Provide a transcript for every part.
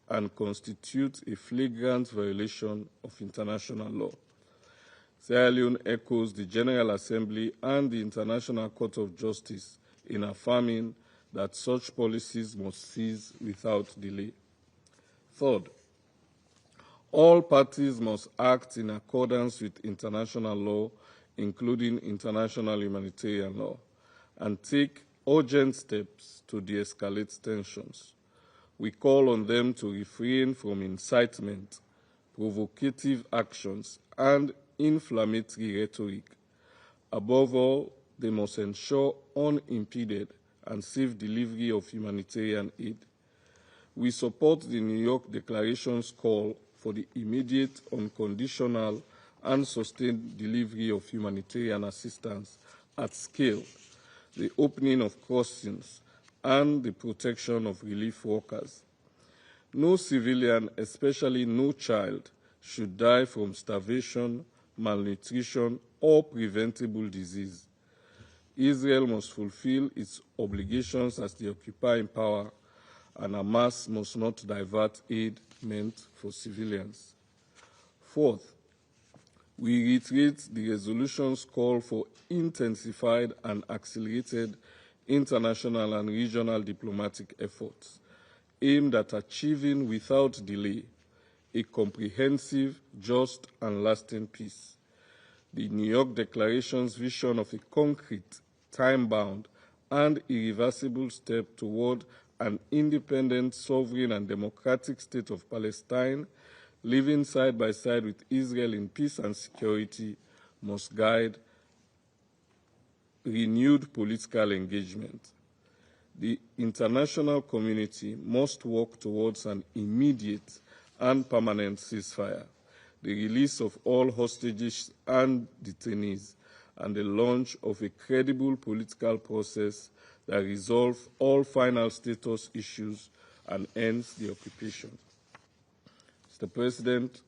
and constitute a flagrant violation of international law. Sierra Leone echoes the General Assembly and the International Court of Justice in affirming that such policies must cease without delay. Third, all parties must act in accordance with international law, including international humanitarian law, and take urgent steps to de-escalate tensions. We call on them to refrain from incitement, provocative actions, and inflammatory rhetoric. Above all, they must ensure unimpeded and safe delivery of humanitarian aid. We support the New York Declaration's call for the immediate, unconditional, and sustained delivery of humanitarian assistance at scale, the opening of crossings, and the protection of relief workers. No civilian, especially no child, should die from starvation, malnutrition, or preventable disease. Israel must fulfill its obligations as the occupying power, and Hamas must not divert aid meant for civilians. Fourth, we reiterate the resolution's call for intensified and accelerated international and regional diplomatic efforts aimed at achieving without delay a comprehensive, just, and lasting peace. The New York Declaration's vision of a concrete, time-bound, and irreversible step toward an independent, sovereign, and democratic state of Palestine, living side by side with Israel in peace and security, must guide renewed political engagement. The international community must work towards an immediate and permanent ceasefire, the release of all hostages and detainees, and the launch of a credible political process that resolves all final status issues and ends the occupation. Mr. President,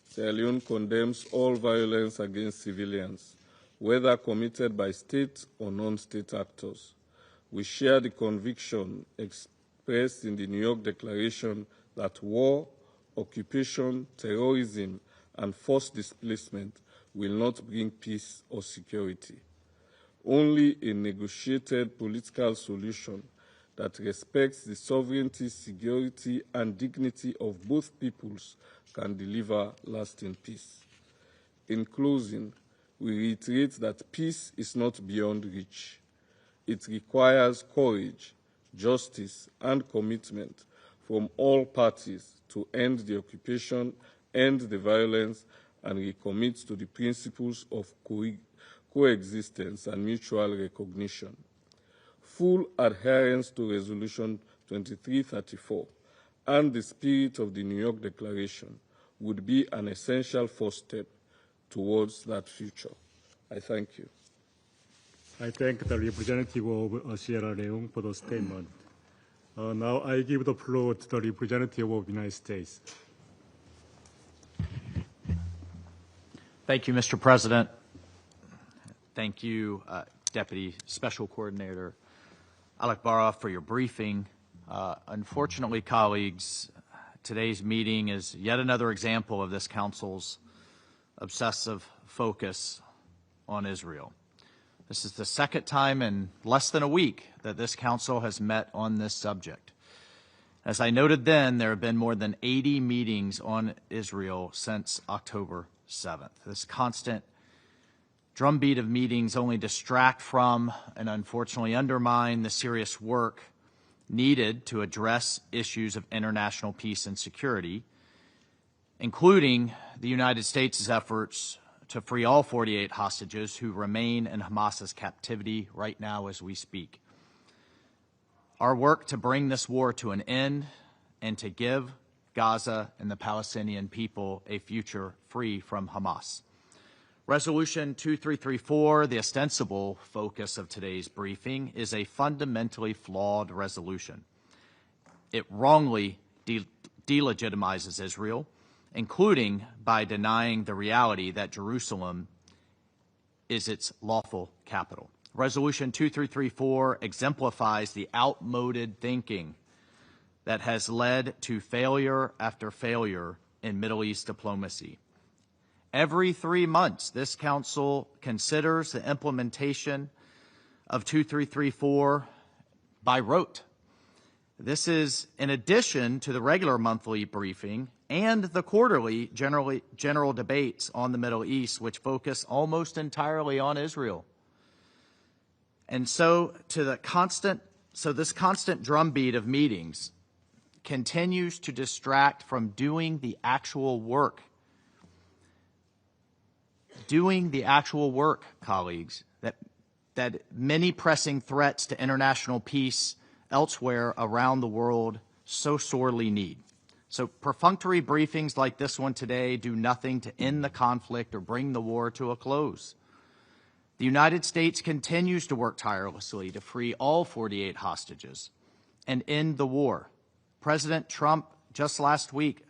Sierra Leone condemns all violence against civilians, whether committed by state or non-state actors. We share the conviction expressed in the New York Declaration that war, occupation, terrorism, and forced displacement will not bring peace or security. Only a negotiated political solution that respects the sovereignty, security, and dignity of both peoples can deliver lasting peace. In closing, we reiterate that peace is not beyond reach. It requires courage, justice, and commitment from all parties to end the occupation, end the violence, and recommit to the principles of coexistence and mutual recognition. Full adherence to Resolution 2334 and the spirit of the New York Declaration would be an essential first step towards that future. I thank you. I thank the representative of Sierra Leone for the statement. Now I give the floor to the representative of the United States. Thank you, Mr. President. Thank you, Deputy Special Coordinator Alec Barra, for your briefing. Unfortunately, colleagues, today's meeting is yet another example of this Council's obsessive focus on Israel. This is the second time in less than a week that this Council has met on this subject. As I noted then, there have been more than 80 meetings on Israel since October 7th. This constant drumbeat of meetings only distract from and unfortunately undermine the serious work needed to address issues of international peace and security, including the United States' efforts to free all 48 hostages who remain in Hamas's captivity right now as we speak. Our work to bring this war to an end and to give Gaza and the Palestinian people a future free from Hamas. Resolution 2334, the ostensible focus of today's briefing, is a fundamentally flawed resolution. It wrongly delegitimizes Israel, including by denying the reality that Jerusalem is its lawful capital. Resolution 2334 exemplifies the outmoded thinking that has led to failure after failure in Middle East diplomacy. Every 3 months, this Council considers the implementation of 2334 by rote. This is in addition to the regular monthly briefing and the quarterly general debates on the Middle East, which focus almost entirely on Israel. And so this constant drumbeat of meetings continues to distract from doing the actual work. Doing the actual work, colleagues, that many pressing threats to international peace elsewhere around the world so sorely need. So perfunctory briefings like this one today do nothing to end the conflict or bring the war to a close. The United States continues to work tirelessly to free all 48 hostages and end the war. President Trump just last week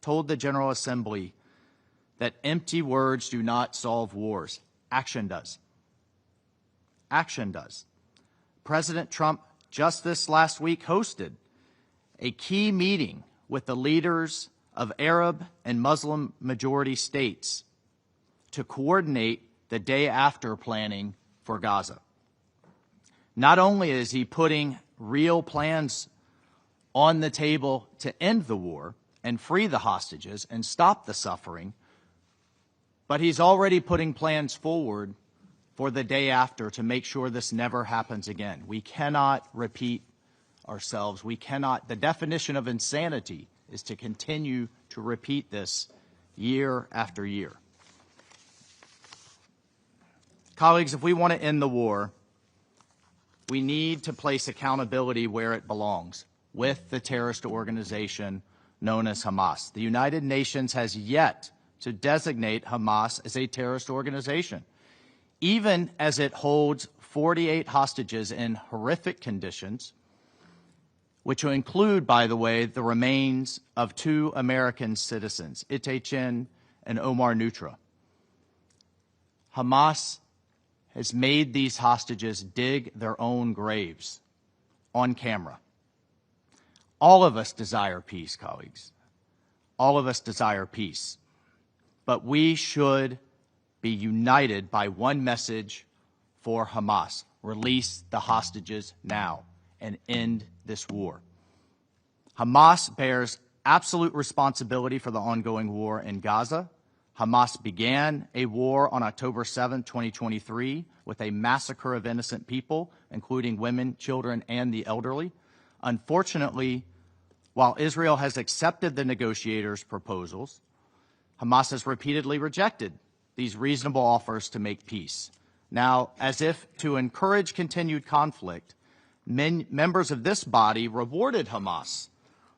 told the General Assembly that empty words do not solve wars. Action does. Action does. President Trump just this last week hosted a key meeting with the leaders of Arab and Muslim majority states to coordinate the day after planning for Gaza. Not only is he putting real plans on the table to end the war and free the hostages and stop the suffering, but he's already putting plans forward for the day after to make sure this never happens again. We cannot repeat ourselves. We cannot. The definition of insanity is to continue to repeat this year after year. Colleagues, if we want to end the war, we need to place accountability where it belongs, with the terrorist organization known as Hamas. The United Nations has yet to designate Hamas as a terrorist organization, even as it holds 48 hostages in horrific conditions, which will include, by the way, the remains of 2 American citizens, Itachin and Omar Nutra. Hamas has made these hostages dig their own graves on camera. All of us desire peace, colleagues. All of us desire peace. But we should be united by one message for Hamas: release the hostages now and end this war. Hamas bears absolute responsibility for the ongoing war in Gaza. Hamas began a war on October 7, 2023, with a massacre of innocent people, including women, children, and the elderly. Unfortunately, while Israel has accepted the negotiators' proposals, Hamas has repeatedly rejected these reasonable offers to make peace. Now, as if to encourage continued conflict, members of this body rewarded Hamas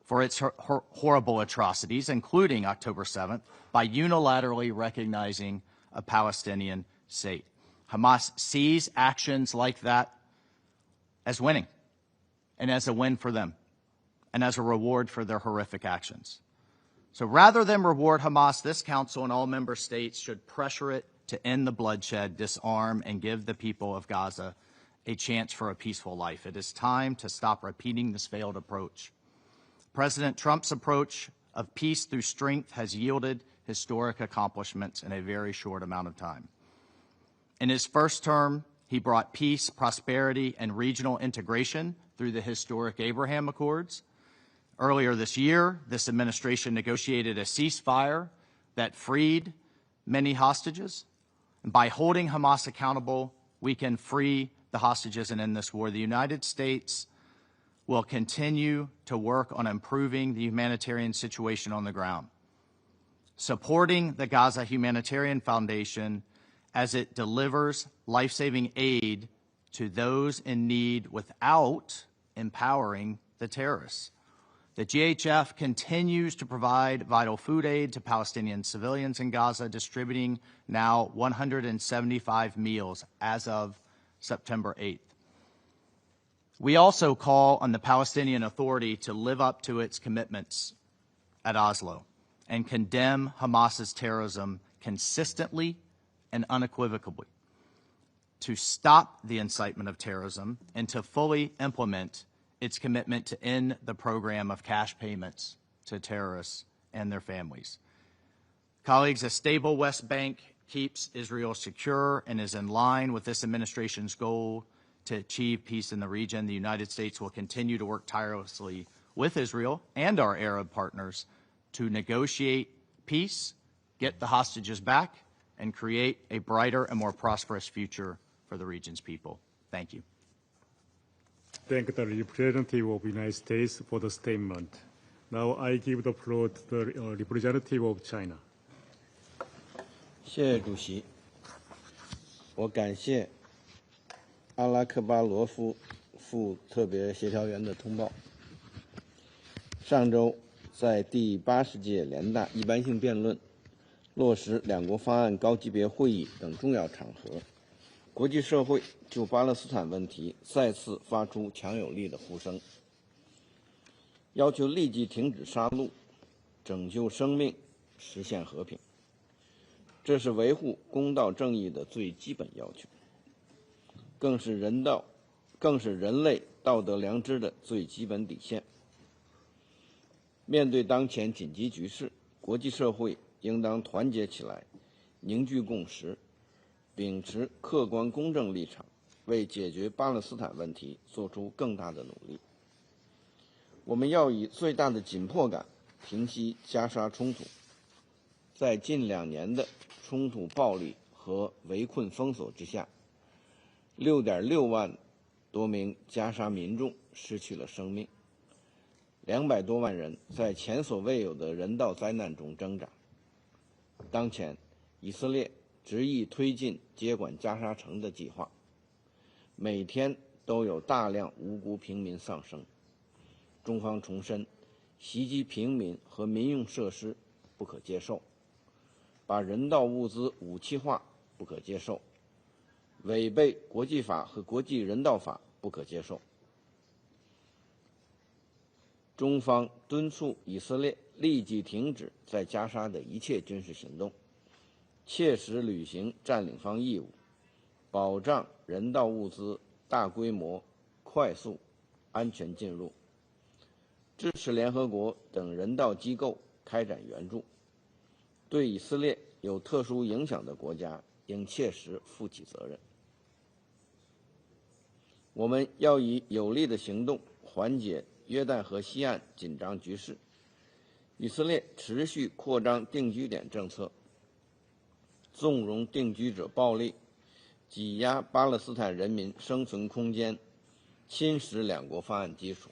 for its horrible atrocities, including October 7th, by unilaterally recognizing a Palestinian state. Hamas sees actions like that as winning, and as a win for them, and as a reward for their horrific actions. So rather than reward Hamas, this Council and all member states should pressure it to end the bloodshed, disarm, and give the people of Gaza a chance for a peaceful life. It is time to stop repeating this failed approach. President Trump's approach of peace through strength has yielded historic accomplishments in a very short amount of time. In his first term, he brought peace, prosperity, and regional integration through the historic Abraham Accords. Earlier this year, this administration negotiated a ceasefire that freed many hostages. And by holding Hamas accountable, we can free the hostages and end this war. The United States will continue to work on improving the humanitarian situation on the ground, supporting the Gaza Humanitarian Foundation as it delivers life-saving aid to those in need without empowering the terrorists. The GHF continues to provide vital food aid to Palestinian civilians in Gaza, distributing now 175 meals as of September 8th. We also call on the Palestinian Authority to live up to its commitments at Oslo and condemn Hamas's terrorism consistently and unequivocally, to stop the incitement of terrorism and to fully implement its commitment to end the program of cash payments to terrorists and their families. Colleagues, a stable West Bank keeps Israel secure and is in line with this administration's goal to achieve peace in the region. The United States will continue to work tirelessly with Israel and our Arab partners to negotiate peace, get the hostages back, and create a brighter and more prosperous future for the region's people. Thank you. Thank the representative of the United States for the statement. Now I give the floor to the representative of China. 谢谢主席，我感谢阿拉克巴罗夫副特别协调员的通报。上周在第80届联大一般性辩论、落实两国方案高级别会议等重要场合，国际社会就巴勒斯坦问题再次发出强有力的呼声，要求立即停止杀戮，拯救生命，实现和平。这是维护公道正义的最基本要求，更是人类道德良知的最基本底线。面对当前紧急局势，国际社会应当团结起来，凝聚共识，秉持客观公正立场，为解决巴勒斯坦问题做出更大的努力。我们要以最大的紧迫感平息加沙冲突。在近2年的冲突暴力和围困封锁之下，6.6万多名加沙民众失去了生命，200多万人在前所未有的人道灾难中挣扎。当前，以色列执意推进接管加沙城的计划，每天都有大量无辜平民丧生。中方重申，袭击平民和民用设施不可接受，把人道物资武器化不可接受，违背国际法和国际人道法不可接受。中方敦促以色列立即停止在加沙的一切军事行动，切实履行占领方义务，保障人道物资大规模、快速、安全进入，支持联合国等人道机构开展援助。对以色列有特殊影响的国家应切实负起责任。我们要以有力的行动缓解约旦河西岸紧张局势。以色列持续扩张定居点政策，纵容定居者暴力，挤压巴勒斯坦人民生存空间，侵蚀两国方案基础。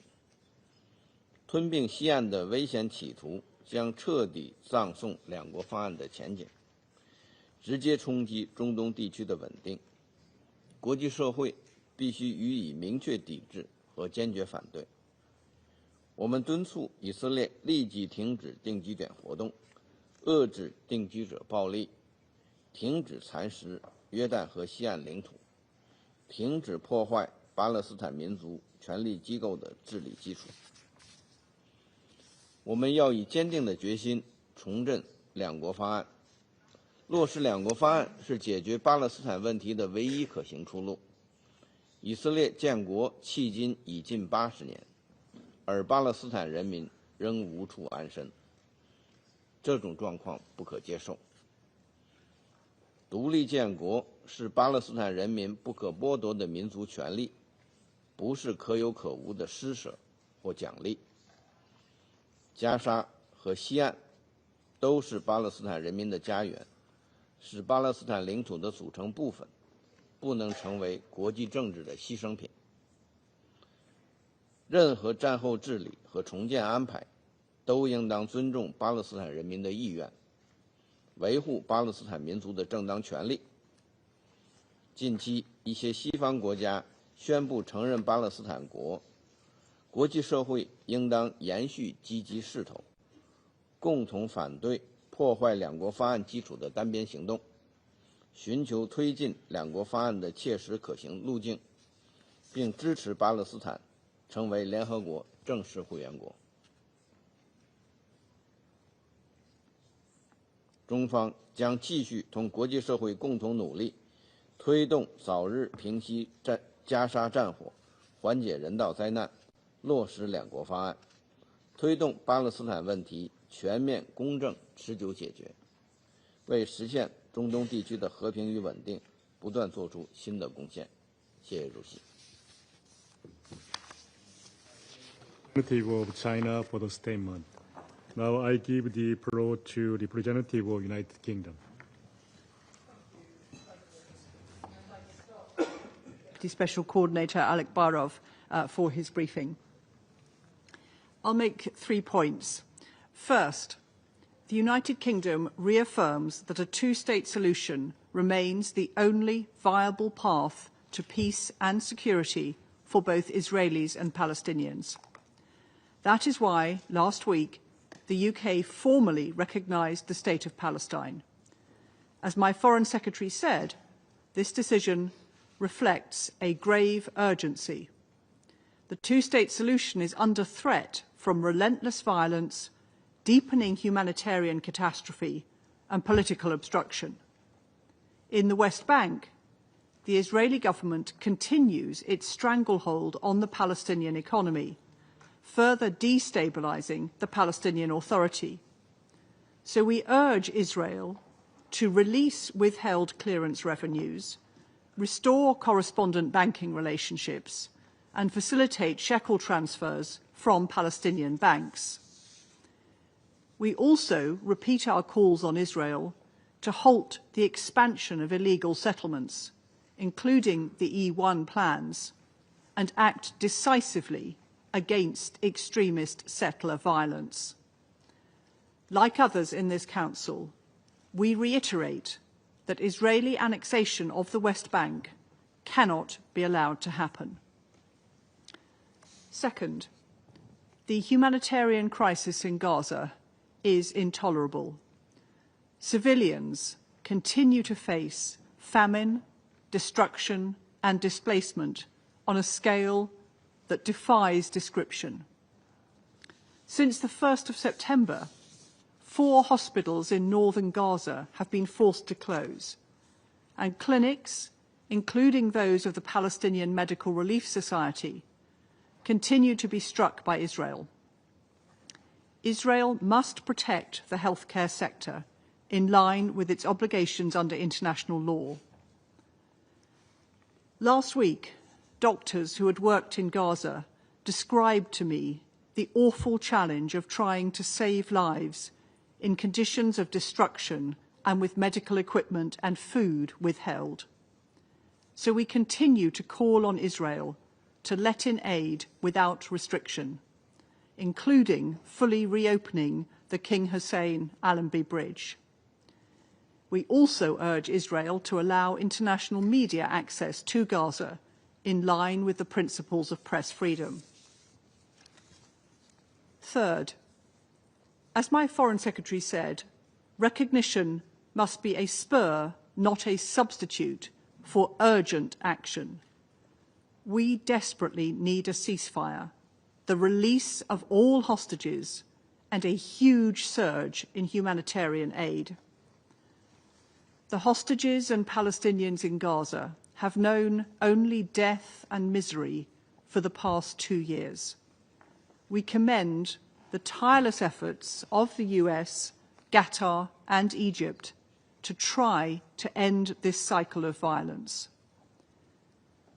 吞并西岸的危险企图将彻底葬送两国方案的前景，直接冲击中东地区的稳定。国际社会必须予以明确抵制和坚决反对。我们敦促以色列立即停止定居点活动，遏制定居者暴力，停止蚕食约旦河西岸领土，停止破坏巴勒斯坦民族权力机构的治理基础。我们要以坚定的决心重振两国方案。落实两国方案是解决巴勒斯坦问题的唯一可行出路。以色列建国迄今已近80年，而巴勒斯坦人民仍无处安身，这种状况不可接受。独立建国是巴勒斯坦人民不可剥夺的民族权利，不是可有可无的施舍或奖励。加沙和西岸都是巴勒斯坦人民的家园，是巴勒斯坦领土的组成部分，不能成为国际政治的牺牲品。任何战后治理和重建安排都应当尊重巴勒斯坦人民的意愿，维护巴勒斯坦民族的正当权利。近期一些西方国家宣布承认巴勒斯坦国，国际社会应当延续积极势头，共同反对破坏两国方案基础的单边行动，寻求推进两国方案的切实可行路径，并支持巴勒斯坦成为联合国正式会员国。中方将继续同国际社会共同努力，推动早日平息加沙战火，缓解人道灾难，落实两国方案，推动巴勒斯坦问题全面、公正、持久解决，为实现中东地区的和平与稳定不断做出新的贡献。谢谢主席。Representative of China for the statement. Now I give the floor to representative of United Kingdom. Deputy Special Coordinator Alec Barov for his briefing. I'll make 3 points. First, the United Kingdom reaffirms that a two-state solution remains the only viable path to peace and security for both Israelis and Palestinians. That is why, last week, the UK formally recognised the State of Palestine. As my Foreign Secretary said, this decision reflects a grave urgency. The two-state solution is under threat from relentless violence, deepening humanitarian catastrophe, and political obstruction. In the West Bank, the Israeli government continues its stranglehold on the Palestinian economy, further destabilizing the Palestinian Authority. So we urge Israel to release withheld clearance revenues, restore correspondent banking relationships, and facilitate shekel transfers from Palestinian banks. We also repeat our calls on Israel to halt the expansion of illegal settlements, including the E1 plans, and act decisively against extremist settler violence. Like others in this Council, we reiterate that Israeli annexation of the West Bank cannot be allowed to happen. Second, the humanitarian crisis in Gaza is intolerable. Civilians continue to face famine, destruction, and displacement on a scale that defies description. Since the 1st of September, 4 hospitals in northern Gaza have been forced to close, and clinics, including those of the Palestinian Medical Relief Society, continue to be struck by Israel. Israel must protect the healthcare sector in line with its obligations under international law. Last week, doctors who had worked in Gaza described to me the awful challenge of trying to save lives in conditions of destruction and with medical equipment and food withheld. So we continue to call on Israel to let in aid without restriction, including fully reopening the King Hussein Allenby Bridge. We also urge Israel to allow international media access to Gaza in line with the principles of press freedom. Third, as my Foreign Secretary said, recognition must be a spur, not a substitute, for urgent action. We desperately need a ceasefire, the release of all hostages, and a huge surge in humanitarian aid. The hostages and Palestinians in Gaza have known only death and misery for the past 2 years. We commend the tireless efforts of the US, Qatar, and Egypt to try to end this cycle of violence.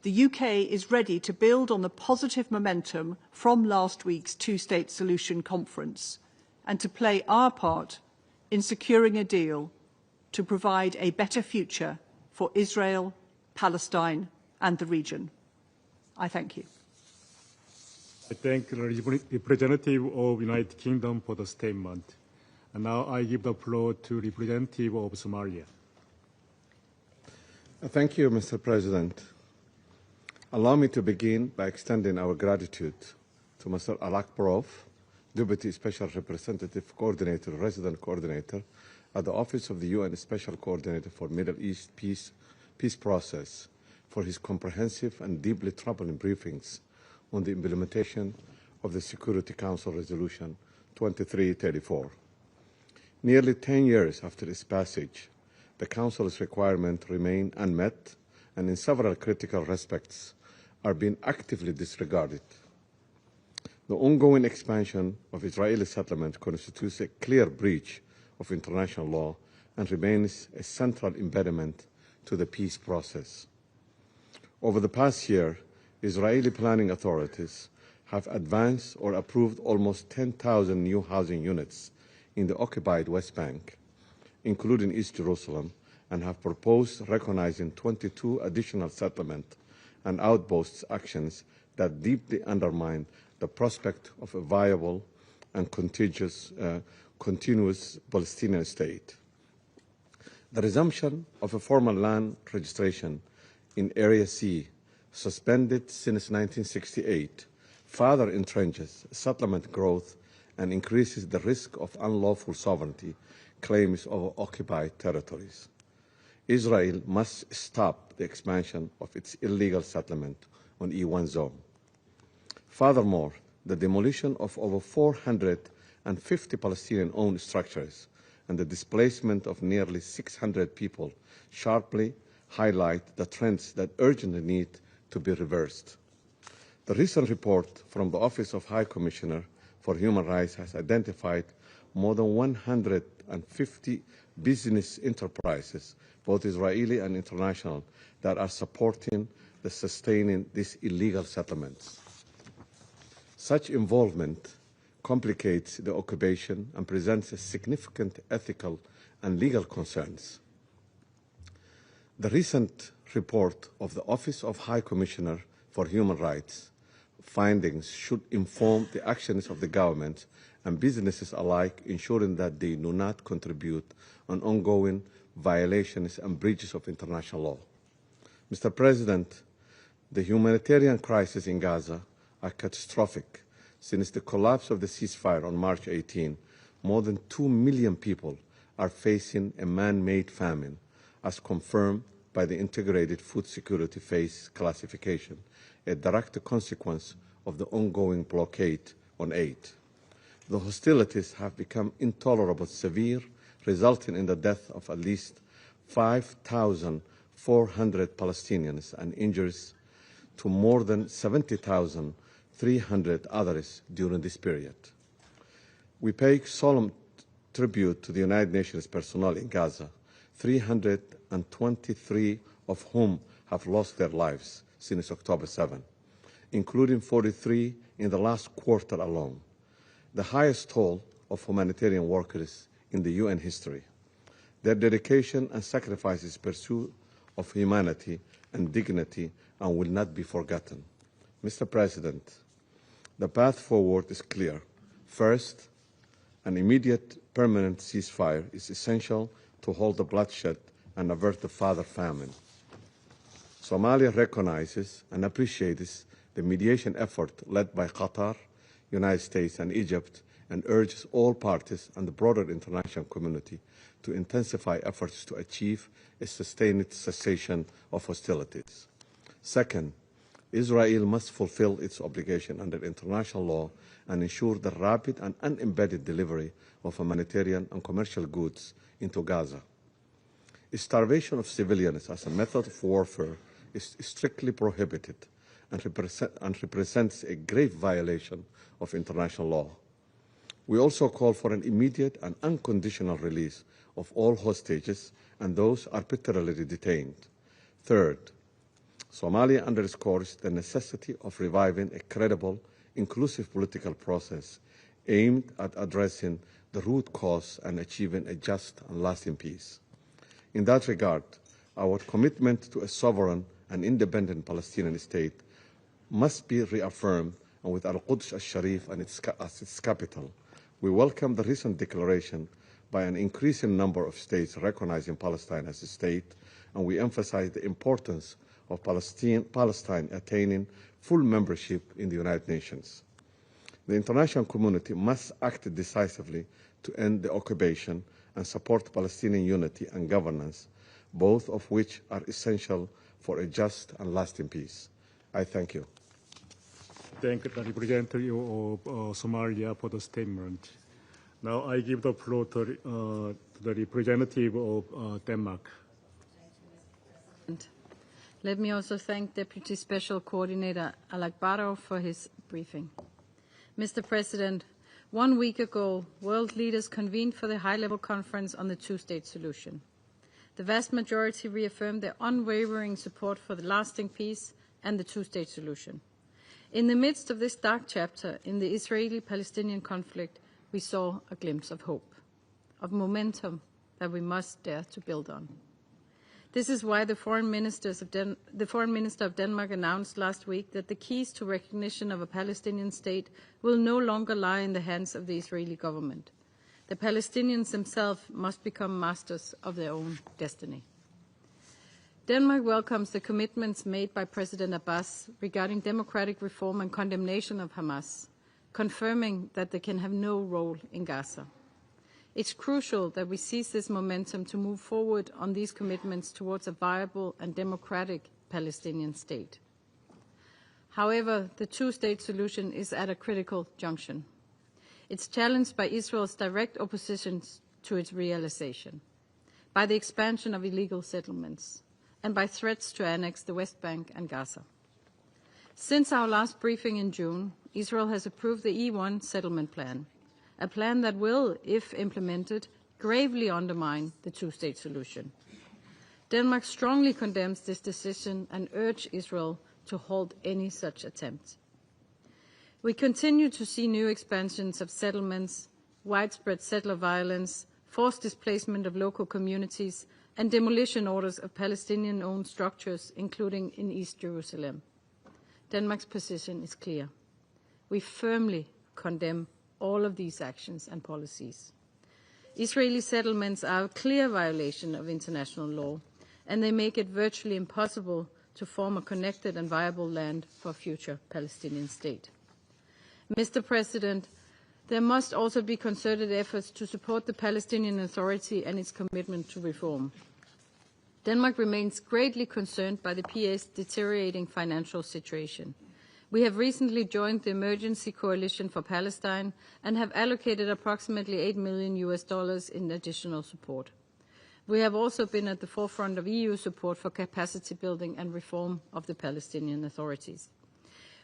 The UK is ready to build on the positive momentum from last week's two-state solution conference and to play our part in securing a deal to provide a better future for Israel, Palestine, and the region. I thank you. I thank the representative of United Kingdom for the statement. And now I give the floor to representative of Somalia. Thank you, Mr. President. Allow me to begin by extending our gratitude to Mr. Alec Barov, Deputy Special Representative Coordinator, Resident Coordinator at the Office of the UN Special Coordinator for Middle East Peace Process, for his comprehensive and deeply troubling briefings on the implementation of the Security Council Resolution 2334. Nearly 10 years after its passage, the Council's requirements remain unmet and in several critical respects are being actively disregarded. The ongoing expansion of Israeli settlement constitutes a clear breach of international law and remains a central impediment to the peace process. Over the past year, Israeli planning authorities have advanced or approved almost 10,000 new housing units in the occupied West Bank, including East Jerusalem, and have proposed recognizing 22 additional settlement and outposts actions that deeply undermine the prospect of a viable and continuous Palestinian state. The resumption of a formal land registration in Area C, suspended since 1968, further entrenches settlement growth and increases the risk of unlawful sovereignty claims over occupied territories. Israel must stop the expansion of its illegal settlement on E1 zone. Furthermore, the demolition of over 450 Palestinian-owned structures and the displacement of nearly 600 people sharply highlight the trends that urgently need to be reversed. The recent report from the Office of High Commissioner for Human Rights has identified more than 150 business enterprises, both Israeli and international, that are supporting the sustaining these illegal settlements. Such involvement complicates the occupation and presents a significant ethical and legal concerns. The recent report of the Office of High Commissioner for Human Rights findings should inform the actions of the government and businesses alike, ensuring that they do not contribute on ongoing violations and breaches of international law. Mr. President, the humanitarian crisis in Gaza are catastrophic. Since the collapse of the ceasefire on March 18, more than 2 million people are facing a man-made famine, as confirmed by the Integrated Food Security Phase classification, a direct consequence of the ongoing blockade on aid. The hostilities have become intolerable, severe, resulting in the death of at least 5,400 Palestinians and injuries to more than 70,300 others during this period. We pay solemn tribute to the United Nations personnel in Gaza, 323 of whom have lost their lives since October 7, including 43 in the last quarter alone, the highest toll of humanitarian workers in the UN history. Their dedication and sacrifices pursue of humanity and dignity and will not be forgotten. Mr. President, the path forward is clear. First, an immediate permanent ceasefire is essential to halt the bloodshed and avert the further famine. Somalia recognizes and appreciates the mediation effort led by Qatar, United States, and Egypt, and urges all parties and the broader international community to intensify efforts to achieve a sustained cessation of hostilities. Second, Israel must fulfill its obligation under international law and ensure the rapid and unembedded delivery of humanitarian and commercial goods into Gaza. Starvation of civilians as a method of warfare is strictly prohibited and represents a grave violation of international law. We also call for an immediate and unconditional release of all hostages and those arbitrarily detained. Third, Somalia underscores the necessity of reviving a credible, inclusive political process aimed at addressing the root cause and achieving a just and lasting peace. In that regard, our commitment to a sovereign and independent Palestinian state must be reaffirmed, and with Al-Quds al-Sharif as its capital, we welcome the recent declaration by an increasing number of states recognizing Palestine as a state, and we emphasize the importance of Palestine attaining full membership in the United Nations. The international community must act decisively to end the occupation and support Palestinian unity and governance, both of which are essential for a just and lasting peace. I thank you. Thank the representative of Somalia for the statement. Now I give the floor to the representative of Denmark. Let me also thank Deputy Special Coordinator Alak Barov for his briefing. Mr. President, 1 week ago, world leaders convened for the high-level conference on the two-state solution. The vast majority reaffirmed their unwavering support for the lasting peace and the two-state solution. In the midst of this dark chapter in the Israeli-Palestinian conflict, we saw a glimpse of hope, of momentum that we must dare to build on. This is why the Foreign Minister of Denmark announced last week that the keys to recognition of a Palestinian state will no longer lie in the hands of the Israeli government. The Palestinians themselves must become masters of their own destiny. Denmark welcomes the commitments made by President Abbas regarding democratic reform and condemnation of Hamas, confirming that they can have no role in Gaza. It's crucial that we seize this momentum to move forward on these commitments towards a viable and democratic Palestinian state. However, the two-state solution is at a critical junction. It's challenged by Israel's direct opposition to its realization, by the expansion of illegal settlements, and by threats to annex the West Bank and Gaza. Since our last briefing in June, Israel has approved the E1 settlement plan, a plan that will, if implemented, gravely undermine the two-state solution. Denmark strongly condemns this decision and urges Israel to halt any such attempt. We continue to see new expansions of settlements, widespread settler violence, forced displacement of local communities, and demolition orders of Palestinian-owned structures, including in East Jerusalem. Denmark's position is clear. We firmly condemn all of these actions and policies. Israeli settlements are a clear violation of international law, and they make it virtually impossible to form a connected and viable land for a future Palestinian state. Mr. President, there must also be concerted efforts to support the Palestinian Authority and its commitment to reform. Denmark remains greatly concerned by the PA's deteriorating financial situation. We have recently joined the Emergency Coalition for Palestine and have allocated approximately $8 million in additional support. We have also been at the forefront of EU support for capacity building and reform of the Palestinian authorities.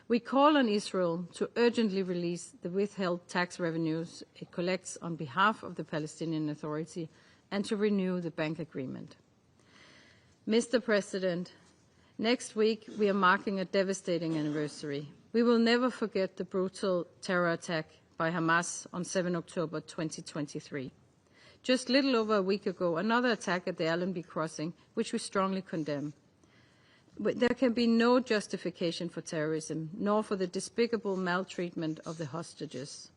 We call on Israel to urgently release the withheld tax revenues it collects on behalf of the Palestinian Authority and to renew the bank agreement. Mr. President, next week, we are marking a devastating anniversary. We will never forget the brutal terror attack by Hamas on 7 October 2023. Just little over a week ago, another attack at the Allenby crossing, which we strongly condemn. But there can be no justification for terrorism, nor for the despicable maltreatment of the hostages.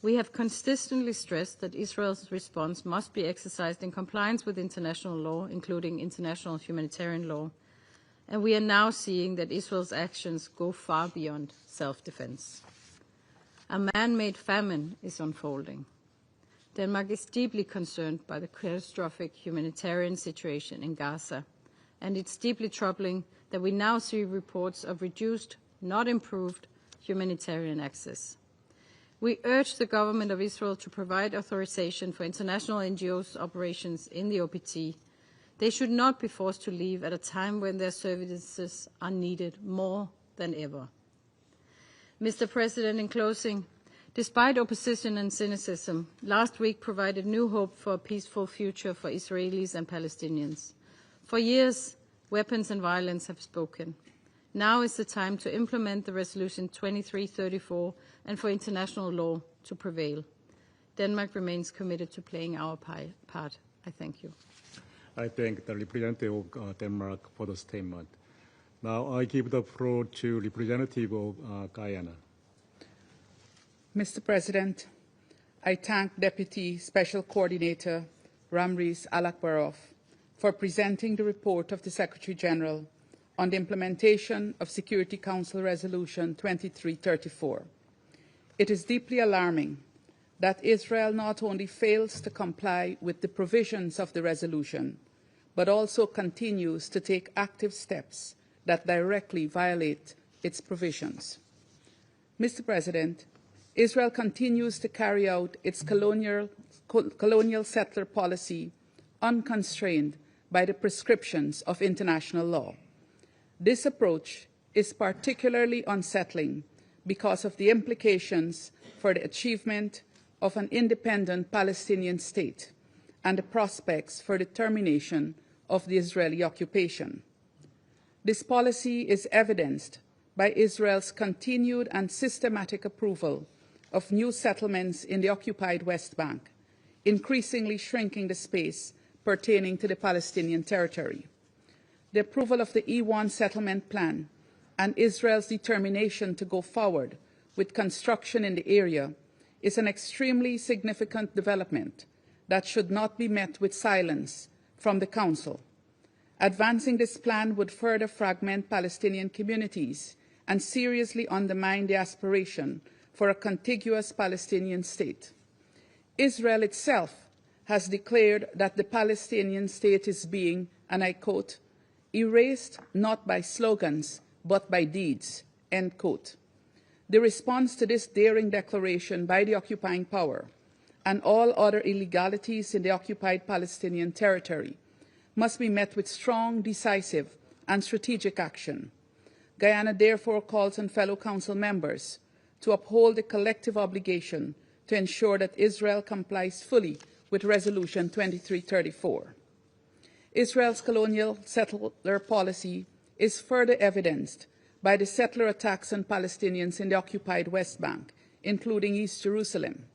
We have consistently stressed that Israel's response must be exercised in compliance with international law, including international humanitarian law, and we are now seeing that Israel's actions go far beyond self-defense. A man-made famine is unfolding. Denmark is deeply concerned by the catastrophic humanitarian situation in Gaza, and it's deeply troubling that we now see reports of reduced, not improved, humanitarian access. We urge the government of Israel to provide authorization for international NGOs' operations in the APT. They should not be forced to leave at a time when their services are needed more than ever. Mr. President, in closing, despite opposition and cynicism, last week provided new hope for a peaceful future for Israelis and Palestinians. For years, weapons and violence have spoken. Now is the time to implement the Resolution 2334 and for international law to prevail. Denmark remains committed to playing our part. I thank you. I thank the representative of Denmark for the statement. Now I give the floor to representative of Guyana. Mr. President, I thank Deputy Special Coordinator Ramriz Alakbarov for presenting the report of the Secretary General on the implementation of Security Council Resolution 2334. It is deeply alarming that Israel not only fails to comply with the provisions of the resolution, but also continues to take active steps that directly violate its provisions. Mr. President, Israel continues to carry out its colonial settler policy unconstrained by the prescriptions of international law. This approach is particularly unsettling because of the implications for the achievement of an independent Palestinian state and the prospects for the termination of the Israeli occupation. This policy is evidenced by Israel's continued and systematic approval of new settlements in the occupied West Bank, increasingly shrinking the space pertaining to the Palestinian territory. The approval of the E1 settlement plan and Israel's determination to go forward with construction in the area is an extremely significant development that should not be met with silence from the Council. Advancing this plan would further fragment Palestinian communities and seriously undermine the aspiration for a contiguous Palestinian state. Israel itself has declared that the Palestinian state is being, and I quote, erased not by slogans but by deeds, end quote. The response to this daring declaration by the occupying power and all other illegalities in the occupied Palestinian territory must be met with strong, decisive, and strategic action. Guyana therefore calls on fellow Council members to uphold the collective obligation to ensure that Israel complies fully with Resolution 2334. Israel's colonial settler policy is further evidenced by the settler attacks on Palestinians in the occupied West Bank, including East Jerusalem.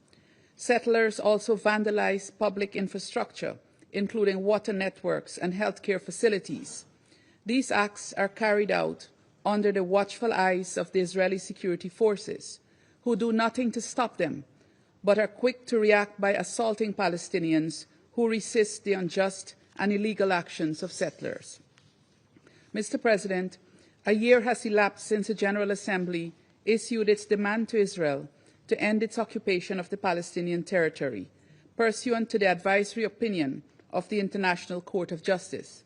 Settlers also vandalize public infrastructure, including water networks and healthcare facilities. These acts are carried out under the watchful eyes of the Israeli security forces, who do nothing to stop them, but are quick to react by assaulting Palestinians who resist the unjust and illegal actions of settlers. Mr. President, a year has elapsed since the General Assembly issued its demand to Israel to end its occupation of the Palestinian territory, pursuant to the advisory opinion of the International Court of Justice.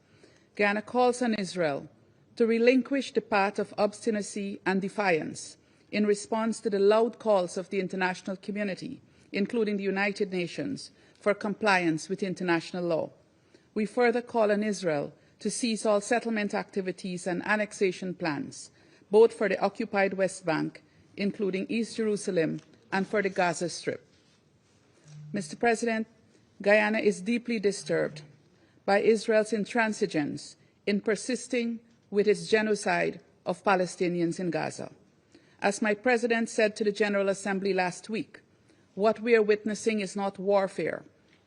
Guyana calls on Israel to relinquish the path of obstinacy and defiance in response to the loud calls of the international community, including the United Nations, for compliance with international law. We further call on Israel to cease all settlement activities and annexation plans, both for the occupied West Bank, including East Jerusalem, and for the Gaza Strip. Mr. President, Guyana is deeply disturbed by Israel's intransigence in persisting with its genocide of Palestinians in Gaza. As my President said to the General Assembly last week, what we are witnessing is not warfare,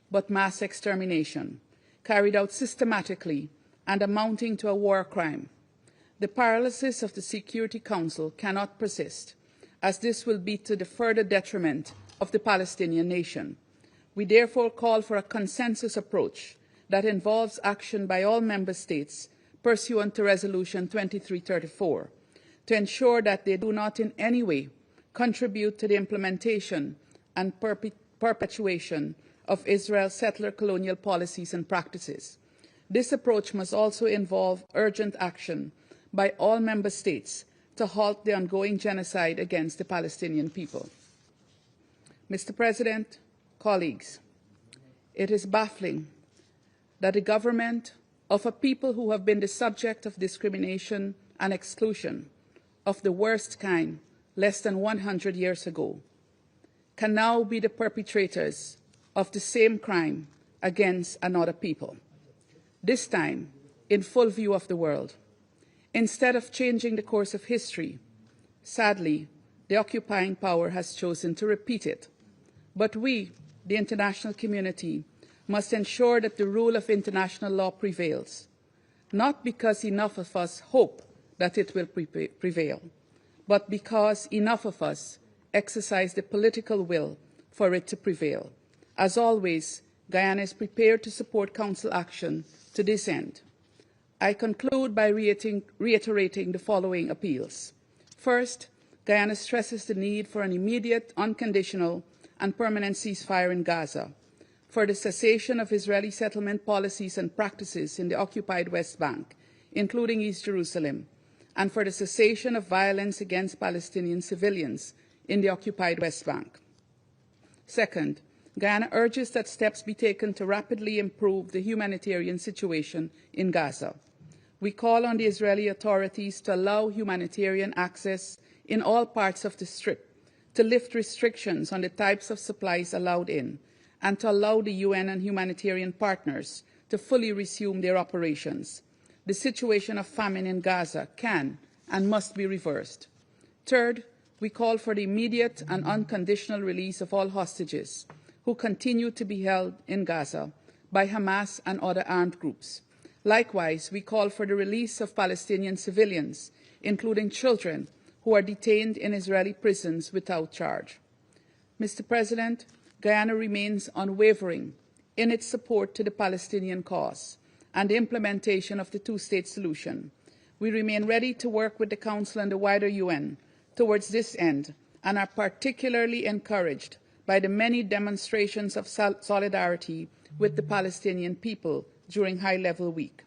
but mass extermination, carried out systematically and amounting to a war crime. The paralysis of the Security Council cannot persist, as this will be to the further detriment of the Palestinian nation. We therefore call for a consensus approach that involves action by all member states pursuant to Resolution 2334 to ensure that they do not in any way contribute to the implementation and perpetuation of Israel's settler colonial policies and practices. This approach must also involve urgent action by all member states to halt the ongoing genocide against the Palestinian people. Mr. President, colleagues, it is baffling that the government of a people who have been the subject of discrimination and exclusion of the worst kind less than 100 years ago can now be the perpetrators of the same crime against another people, this time in full view of the world. Instead of changing the course of history, sadly, the occupying power has chosen to repeat it. But we, the international community, must ensure that the rule of international law prevails, not because enough of us hope that it will prevail, but because enough of us exercise the political will for it to prevail. As always, Guyana is prepared to support Council action to this end. I conclude by reiterating the following appeals. First, Guyana stresses the need for an immediate, unconditional, and permanent ceasefire in Gaza, for the cessation of Israeli settlement policies and practices in the occupied West Bank, including East Jerusalem, and for the cessation of violence against Palestinian civilians in the occupied West Bank. Second, Guyana urges that steps be taken to rapidly improve the humanitarian situation in Gaza. We call on the Israeli authorities to allow humanitarian access in all parts of the Strip to lift restrictions on the types of supplies allowed in and to allow the UN and humanitarian partners to fully resume their operations. The situation of famine in Gaza can and must be reversed. Third, we call for the immediate and unconditional release of all hostages who continue to be held in Gaza by Hamas and other armed groups. Likewise, we call for the release of Palestinian civilians, including children, who are detained in Israeli prisons without charge. Mr. President, Guyana remains unwavering in its support to the Palestinian cause and the implementation of the two-state solution. We remain ready to work with the Council and the wider UN towards this end and are particularly encouraged by the many demonstrations of solidarity with the Palestinian people during High Level Week.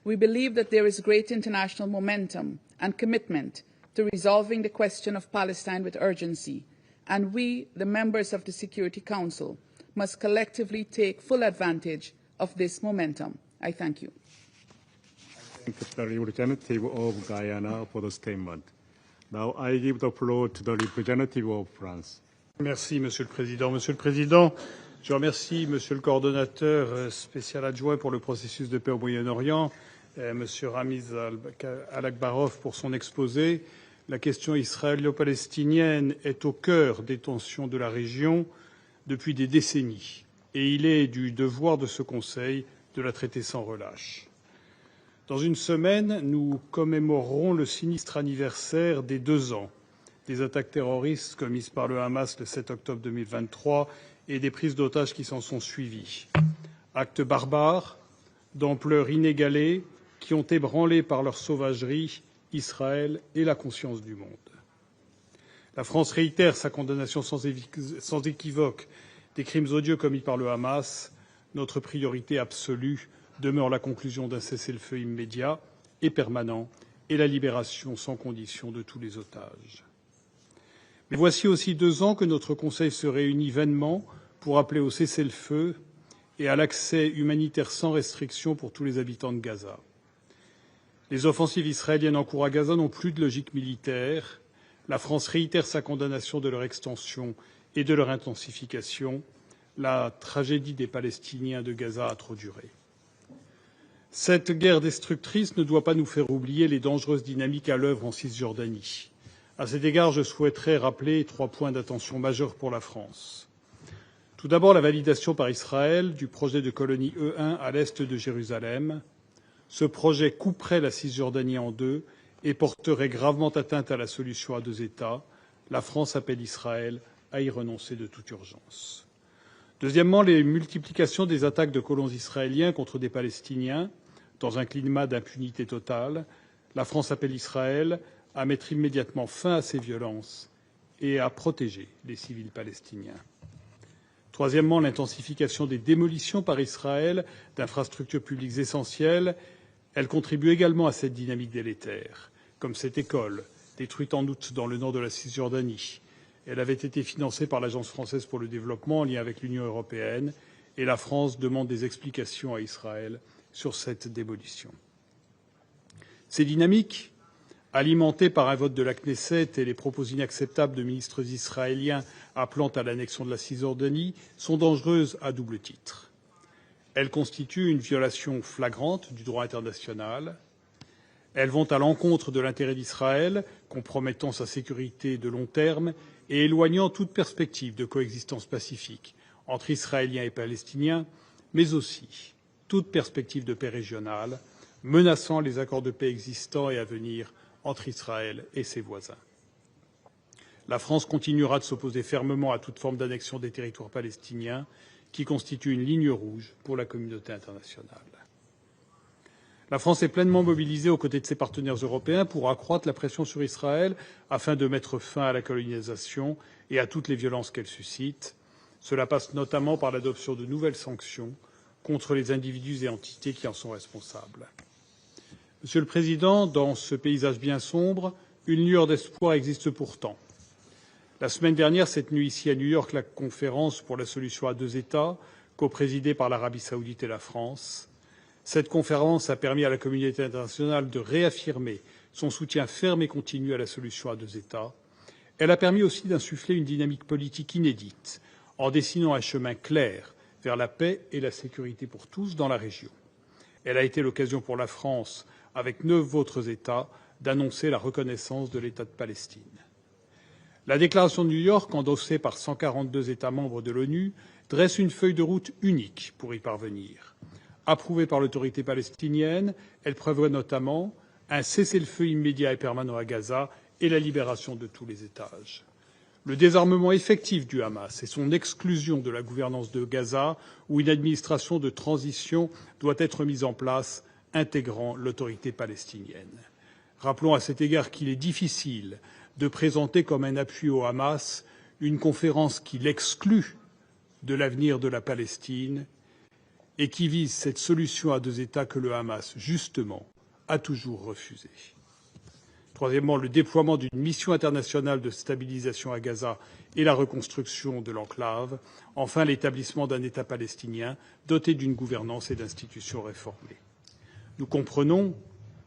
We believe that there is great international momentum and commitment to resolving the question of Palestine with urgency, and we, the members of the Security Council, must collectively take full advantage of this momentum. I thank you. I thank the representative of Guyana for the statement. Now I give the floor to the representative of France. Merci, Monsieur le Président. Monsieur le Président, je remercie Monsieur le coordonnateur spécial adjoint pour le processus de paix au Moyen-Orient, Monsieur Ramiz Alakbarov, pour son exposé. La question israélo-palestinienne est au cœur des tensions de la région depuis des décennies, et il est du devoir de ce Conseil de la traiter sans relâche. Dans une semaine, nous commémorerons le sinistre anniversaire des 2 ans des attaques terroristes commises par le Hamas le 7 octobre 2023 et des prises d'otages qui s'en sont suivies. Actes barbares, d'ampleur inégalée, qui ont ébranlé par leur sauvagerie Israël et la conscience du monde. La France réitère sa condamnation sans équivoque des crimes odieux commis par le Hamas. Notre priorité absolue demeure la conclusion d'un cessez-le-feu immédiat et permanent et la libération sans condition de tous les otages. Mais voici aussi 2 ans que notre Conseil se réunit vainement pour appeler au cessez-le-feu et à l'accès humanitaire sans restriction pour tous les habitants de Gaza. Les offensives israéliennes en cours à Gaza n'ont plus de logique militaire. La France réitère sa condamnation de leur extension et de leur intensification. La tragédie des Palestiniens de Gaza a trop duré. Cette guerre destructrice ne doit pas nous faire oublier les dangereuses dynamiques à l'œuvre en Cisjordanie. À cet égard, je souhaiterais rappeler 3 points d'attention majeurs pour la France. Tout d'abord, la validation par Israël du projet de colonie E1 à l'est de Jérusalem. Ce projet couperait la Cisjordanie en 2 et porterait gravement atteinte à la solution à 2 États. La France appelle Israël à y renoncer de toute urgence. Deuxièmement, les multiplications des attaques de colons israéliens contre des Palestiniens dans un climat d'impunité totale. La France appelle Israël à mettre immédiatement fin à ces violences et à protéger les civils palestiniens. Troisièmement, l'intensification des démolitions par Israël d'infrastructures publiques essentielles. Elle contribue également à cette dynamique délétère, comme cette école, détruite en août dans le nord de la Cisjordanie. Elle avait été financée par l'Agence française pour le développement en lien avec l'Union européenne, et la France demande des explications à Israël sur cette démolition. Ces dynamiques, alimentées par un vote de la Knesset et les propos inacceptables de ministres israéliens appelant à l'annexion de la Cisjordanie, sont dangereuses à double titre. Elles constituent une violation flagrante du droit international. Elles vont à l'encontre de l'intérêt d'Israël, compromettant sa sécurité de long terme et éloignant toute perspective de coexistence pacifique entre Israéliens et Palestiniens, mais aussi toute perspective de paix régionale, menaçant les accords de paix existants et à venir entre Israël et ses voisins. La France continuera de s'opposer fermement à toute forme d'annexion des territoires palestiniens, qui constitue une ligne rouge pour la communauté internationale. La France est pleinement mobilisée aux côtés de ses partenaires européens pour accroître la pression sur Israël afin de mettre fin à la colonisation et à toutes les violences qu'elle suscite. Cela passe notamment par l'adoption de nouvelles sanctions contre les individus et entités qui en sont responsables. Monsieur le Président, dans ce paysage bien sombre, une lueur d'espoir existe pourtant. La semaine dernière s'est tenue ici à New York la conférence pour la solution à 2 États, coprésidée par l'Arabie saoudite et la France. Cette conférence a permis à la communauté internationale de réaffirmer son soutien ferme et continu à la solution à 2 États. Elle a permis aussi d'insuffler une dynamique politique inédite, en dessinant un chemin clair vers la paix et la sécurité pour tous dans la région. Elle a été l'occasion pour la France, avec 9 autres États, d'annoncer la reconnaissance de l'État de Palestine. La déclaration de New York, endossée par 142 États membres de l'ONU, dresse une feuille de route unique pour y parvenir. Approuvée par l'autorité palestinienne, elle prévoit notamment un cessez-le-feu immédiat et permanent à Gaza et la libération de tous les otages. Le désarmement effectif du Hamas et son exclusion de la gouvernance de Gaza, où une administration de transition doit être mise en place, intégrant l'autorité palestinienne. Rappelons à cet égard qu'il est difficile de présenter comme un appui au Hamas une conférence qui l'exclut de l'avenir de la Palestine et qui vise cette solution à 2 États que le Hamas, justement, a toujours refusée. Troisièmement, le déploiement d'une mission internationale de stabilisation à Gaza et la reconstruction de l'enclave. Enfin, l'établissement d'un État palestinien doté d'une gouvernance et d'institutions réformées. Nous comprenons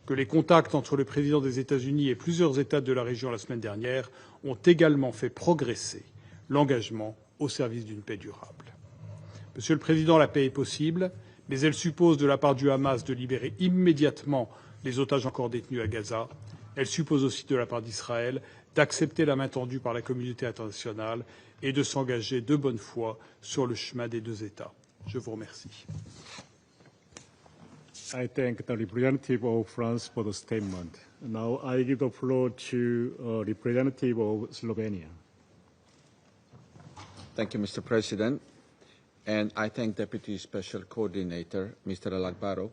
que les contacts entre le président des États-Unis et plusieurs États de la région la semaine dernière ont également fait progresser l'engagement au service d'une paix durable. Monsieur le Président, la paix est possible, mais elle suppose de la part du Hamas de libérer immédiatement les otages encore détenus à Gaza. Elle suppose aussi de la part d'Israël d'accepter la main tendue par la communauté internationale et de s'engager de bonne foi sur le chemin des 2 États. Je vous remercie. I thank the representative of France for the statement. Now I give the floor to representative of Slovenia. Thank you, Mr. President. And I thank Deputy Special Coordinator, Mr. Alakbarov,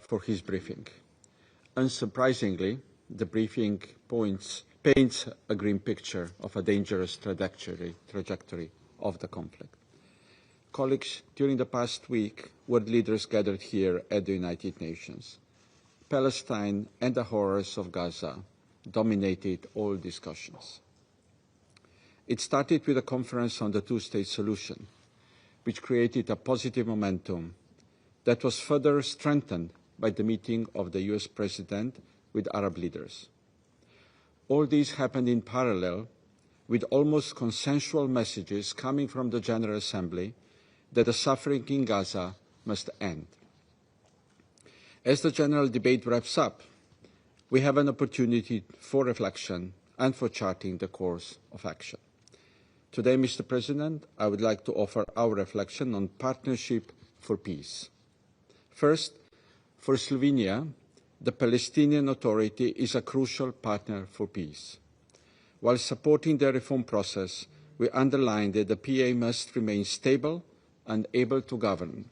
for his briefing. Unsurprisingly, the briefing paints a grim picture of a dangerous trajectory of the conflict. Colleagues, during the past week, world leaders gathered here at the United Nations. Palestine and the horrors of Gaza dominated all discussions. It started with a conference on the 2-state solution, which created a positive momentum that was further strengthened by the meeting of the US President with Arab leaders. All this happened in parallel with almost consensual messages coming from the General Assembly that the suffering in Gaza must end. As the general debate wraps up, we have an opportunity for reflection and for charting the course of action. Today, Mr. President, I would like to offer our reflection on partnership for peace. First, for Slovenia, the Palestinian Authority is a crucial partner for peace. While supporting the reform process, we underline that the PA must remain stable and able to govern,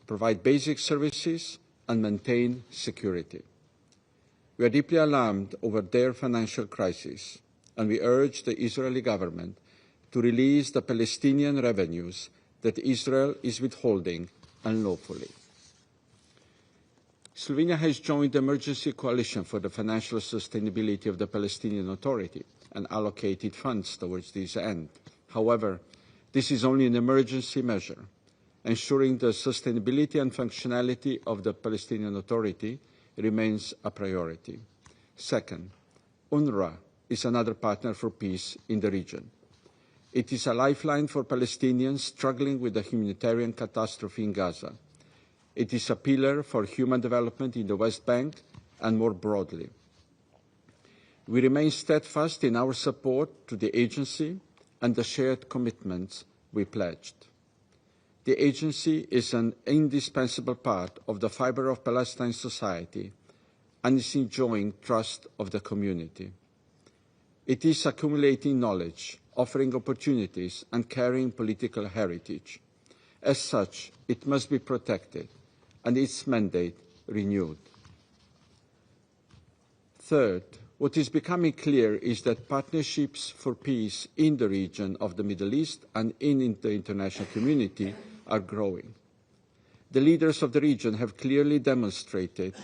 provide basic services, and maintain security. We are deeply alarmed over their financial crisis, and we urge the Israeli government to release the Palestinian revenues that Israel is withholding unlawfully. Slovenia has joined the Emergency Coalition for the Financial Sustainability of the Palestinian Authority and allocated funds towards this end. However, this is only an emergency measure. Ensuring the sustainability and functionality of the Palestinian Authority remains a priority. Second, UNRWA is another partner for peace in the region. It is a lifeline for Palestinians struggling with the humanitarian catastrophe in Gaza. It is a pillar for human development in the West Bank and more broadly. We remain steadfast in our support to the agency and the shared commitments we pledged. The agency is an indispensable part of the fibre of Palestine society and is enjoying trust of the community. It is accumulating knowledge, offering opportunities, and carrying political heritage. As such, it must be protected and its mandate renewed. Third, what is becoming clear is that partnerships for peace in the region of the Middle East and in the international community are growing. The leaders of the region have clearly demonstrated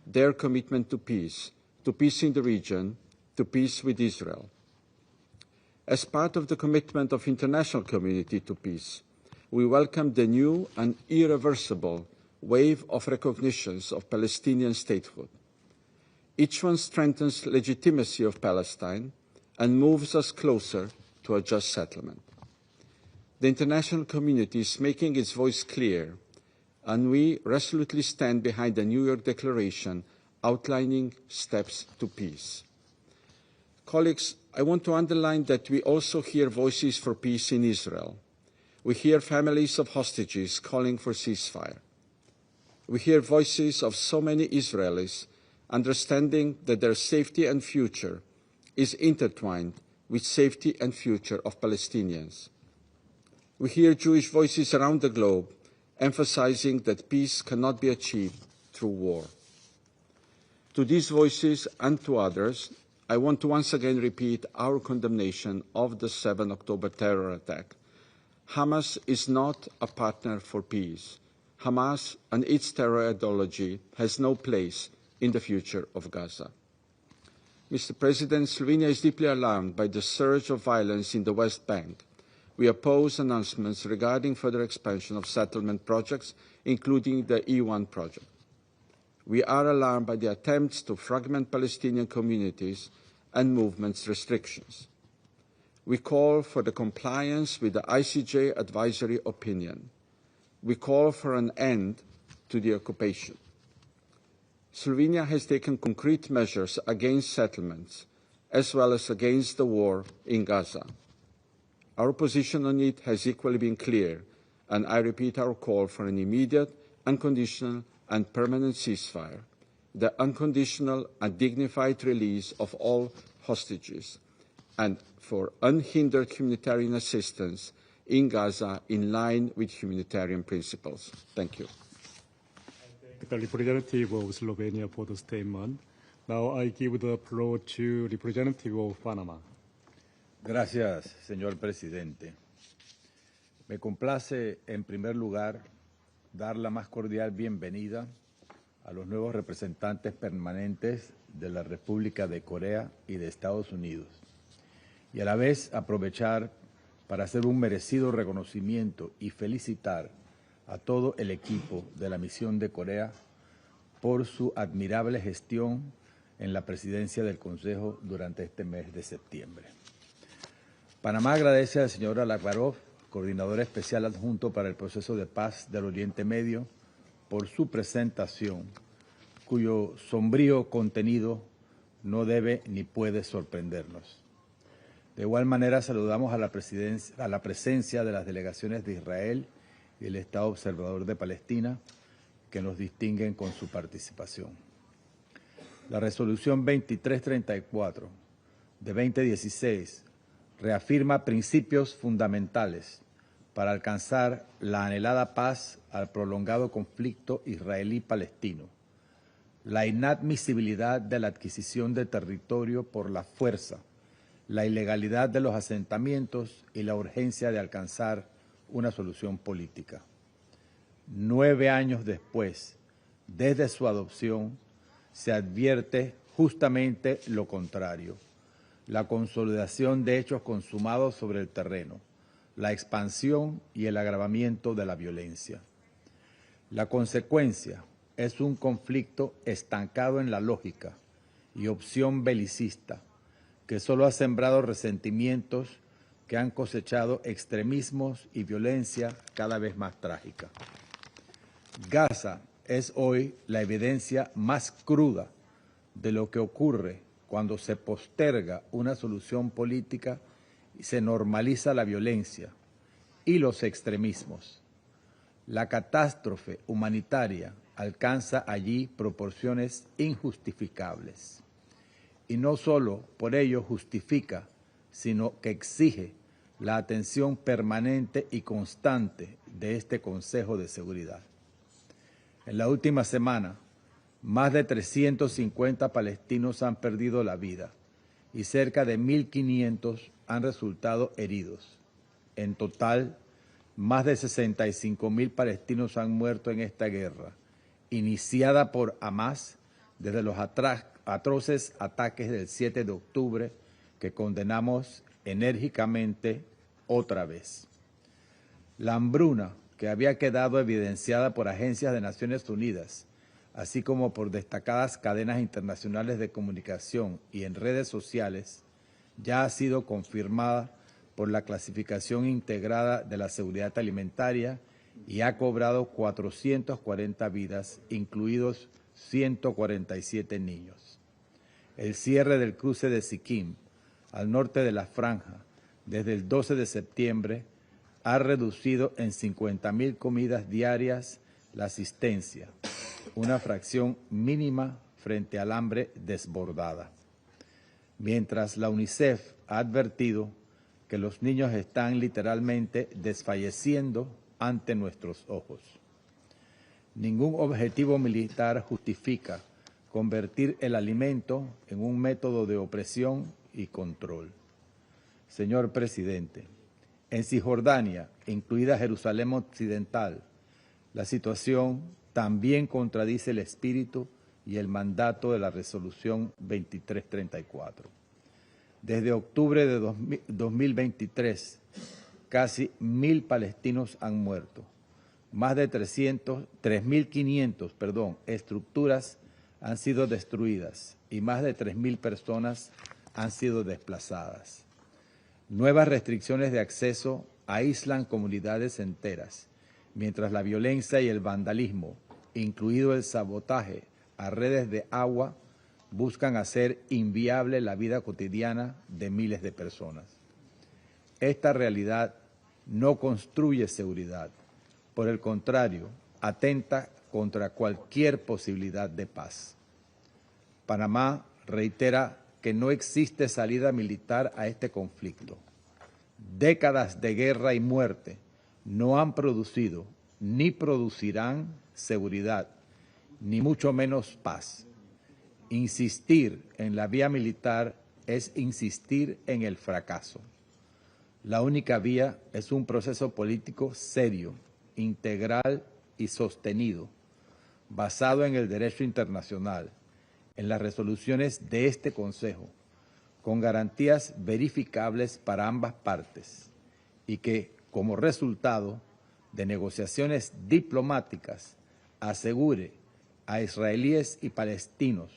their commitment to peace in the region, to peace with Israel. As part of the commitment of the international community to peace, we welcome the new and irreversible wave of recognitions of Palestinian statehood. Each one strengthens legitimacy of Palestine and moves us closer to a just settlement. The international community is making its voice clear, and we resolutely stand behind the New York Declaration outlining steps to peace. Colleagues, I want to underline that we also hear voices for peace in Israel. We hear families of hostages calling for ceasefire. We hear voices of so many Israelis understanding that their safety and future is intertwined with safety and future of Palestinians. We hear Jewish voices around the globe emphasizing that peace cannot be achieved through war. To these voices and to others, I want to once again repeat our condemnation of the 7 October terror attack. Hamas is not a partner for peace. Hamas and its terror ideology has no place in the future of Gaza. Mr. President, Slovenia is deeply alarmed by the surge of violence in the West Bank. We oppose announcements regarding further expansion of settlement projects, including the E1 project. We are alarmed by the attempts to fragment Palestinian communities and movements restrictions. We call for the compliance with the ICJ advisory opinion. We call for an end to the occupation. Slovenia has taken concrete measures against settlements, as well as against the war in Gaza. Our position on it has equally been clear, and I repeat our call for an immediate, unconditional and permanent ceasefire, the unconditional and dignified release of all hostages, and for unhindered humanitarian assistance in Gaza in line with humanitarian principles. Thank you. The representative of Slovenia for the statement. Now I give the floor to representative of Panama. Gracias, señor presidente. Me complace, en primer lugar, dar la más cordial bienvenida a los nuevos representantes permanentes de la República de Corea y de Estados Unidos, y a la vez aprovechar para hacer un merecido reconocimiento y felicitar a todo el equipo de la misión de Corea por su admirable gestión en la presidencia del Consejo durante este mes de septiembre. Panamá agradece al señor Alakbarov, coordinador especial adjunto para el proceso de paz del Oriente Medio, por su presentación, cuyo sombrío contenido no debe ni puede sorprendernos. De igual manera, saludamos a la presencia de las delegaciones de Israel y el Estado Observador de Palestina, que nos distinguen con su participación. La resolución 2334 de 2016 reafirma principios fundamentales para alcanzar la anhelada paz al prolongado conflicto israelí-palestino, la inadmisibilidad de la adquisición de territorio por la fuerza, la ilegalidad de los asentamientos y la urgencia de alcanzar una solución política. 9 años después, desde su adopción, se advierte justamente lo contrario: la consolidación de hechos consumados sobre el terreno, la expansión y el agravamiento de la violencia. La consecuencia es un conflicto estancado en la lógica y opción belicista, que solo ha sembrado resentimientos que han cosechado extremismos y violencia cada vez más trágica. Gaza es hoy la evidencia más cruda de lo que ocurre cuando se posterga una solución política y se normaliza la violencia y los extremismos. La catástrofe humanitaria alcanza allí proporciones injustificables. Y no solo por ello justifica, sino que exige la atención permanente y constante de este Consejo de Seguridad. En la última semana, más de 350 palestinos han perdido la vida y cerca de 1.500 han resultado heridos. En total, más de 65.000 palestinos han muerto en esta guerra, iniciada por Hamas desde los atroces ataques del 7 de octubre que condenamos enérgicamente otra vez. La hambruna que había quedado evidenciada por agencias de Naciones Unidas, así como por destacadas cadenas internacionales de comunicación y en redes sociales, ya ha sido confirmada por la clasificación integrada de la seguridad alimentaria y ha cobrado 440 vidas, incluidos 147 niños. El cierre del cruce de Sikkim, al norte de la franja, desde el 12 de septiembre, ha reducido en 50.000 comidas diarias la asistencia, una fracción mínima frente al hambre desbordada. Mientras la UNICEF ha advertido que los niños están literalmente desfalleciendo ante nuestros ojos. Ningún objetivo militar justifica convertir el alimento en un método de opresión y control. Señor presidente, en Cisjordania, incluida Jerusalén Occidental, la situación también contradice el espíritu y el mandato de la resolución 2334. Desde octubre de 2023, casi 1.000 palestinos han muerto. Más de 3.500 estructuras han sido destruidas y más de 3.000 personas han sido desplazadas. Nuevas restricciones de acceso aíslan comunidades enteras, mientras la violencia y el vandalismo, incluido el sabotaje a redes de agua, buscan hacer inviable la vida cotidiana de miles de personas. Esta realidad no construye seguridad, por el contrario, atenta contra cualquier posibilidad de paz. Panamá reitera que no existe salida militar a este conflicto. Décadas de guerra y muerte no han producido ni producirán seguridad, ni mucho menos paz. Insistir en la vía militar es insistir en el fracaso. La única vía es un proceso político serio, integral y sostenido, basado en el derecho internacional, en las resoluciones de este Consejo, con garantías verificables para ambas partes y que, como resultado de negociaciones diplomáticas, asegure a israelíes y palestinos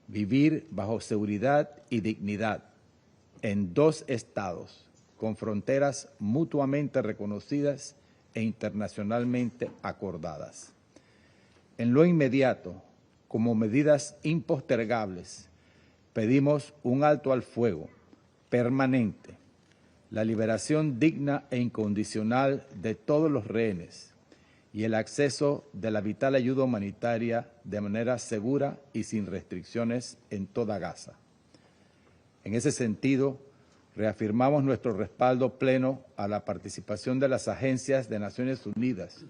vivir bajo seguridad y dignidad en dos estados con fronteras mutuamente reconocidas e internacionalmente acordadas. En lo inmediato, como medidas impostergables, pedimos un alto al fuego permanente, la liberación digna e incondicional de todos los rehenes y el acceso de la vital ayuda humanitaria de manera segura y sin restricciones en toda Gaza. En ese sentido, reafirmamos nuestro respaldo pleno a la participación de las agencias de Naciones Unidas,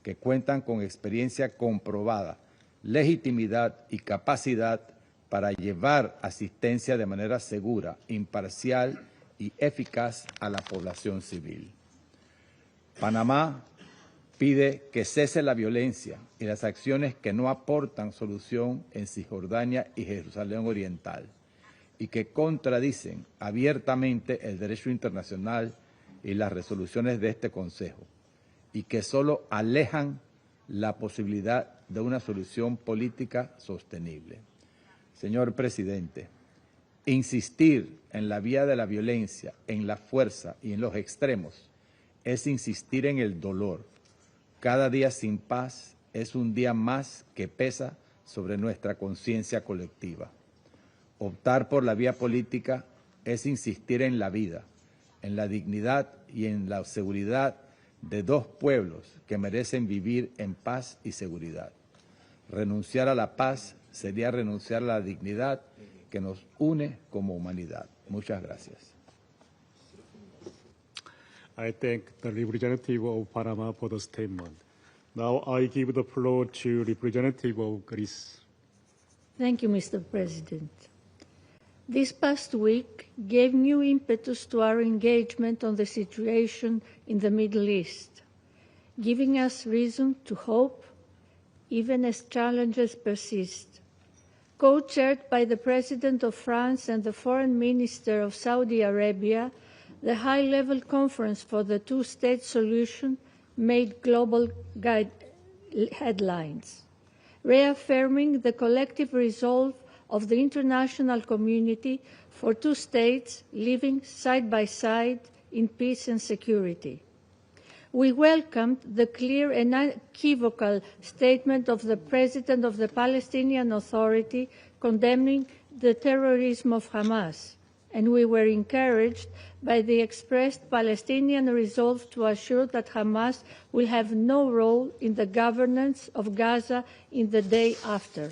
que cuentan con experiencia comprobada, legitimidad y capacidad para llevar asistencia de manera segura, imparcial y eficaz a la población civil. Panamá pide que cese la violencia y las acciones que no aportan solución en Cisjordania y Jerusalén Oriental y que contradicen abiertamente el derecho internacional y las resoluciones de este Consejo y que solo alejan la posibilidad de una solución política sostenible. Señor presidente, insistir en la vía de la violencia, en la fuerza y en los extremos es insistir en el dolor. Cada día sin paz es un día más que pesa sobre nuestra conciencia colectiva. Optar por la vía política es insistir en la vida, en la dignidad y en la seguridad de dos pueblos que merecen vivir en paz y seguridad. Renunciar a la paz sería renunciar a la dignidad que nos une como humanidad. Muchas gracias. I thank the representative of Panama for the statement. Now I give the floor to representative of Greece. Thank you, Mr. President. This past week gave new impetus to our engagement on the situation in the Middle East, giving us reason to hope even as challenges persist. Co-chaired by the President of France and the Foreign Minister of Saudi Arabia, the high-level conference for the two-state solution made global headlines, reaffirming the collective resolve of the international community for two states living side by side in peace and security. We welcomed the clear and unequivocal statement of the President of the Palestinian Authority condemning the terrorism of Hamas, and we were encouraged by the expressed Palestinian resolve to assure that Hamas will have no role in the governance of Gaza in the day after.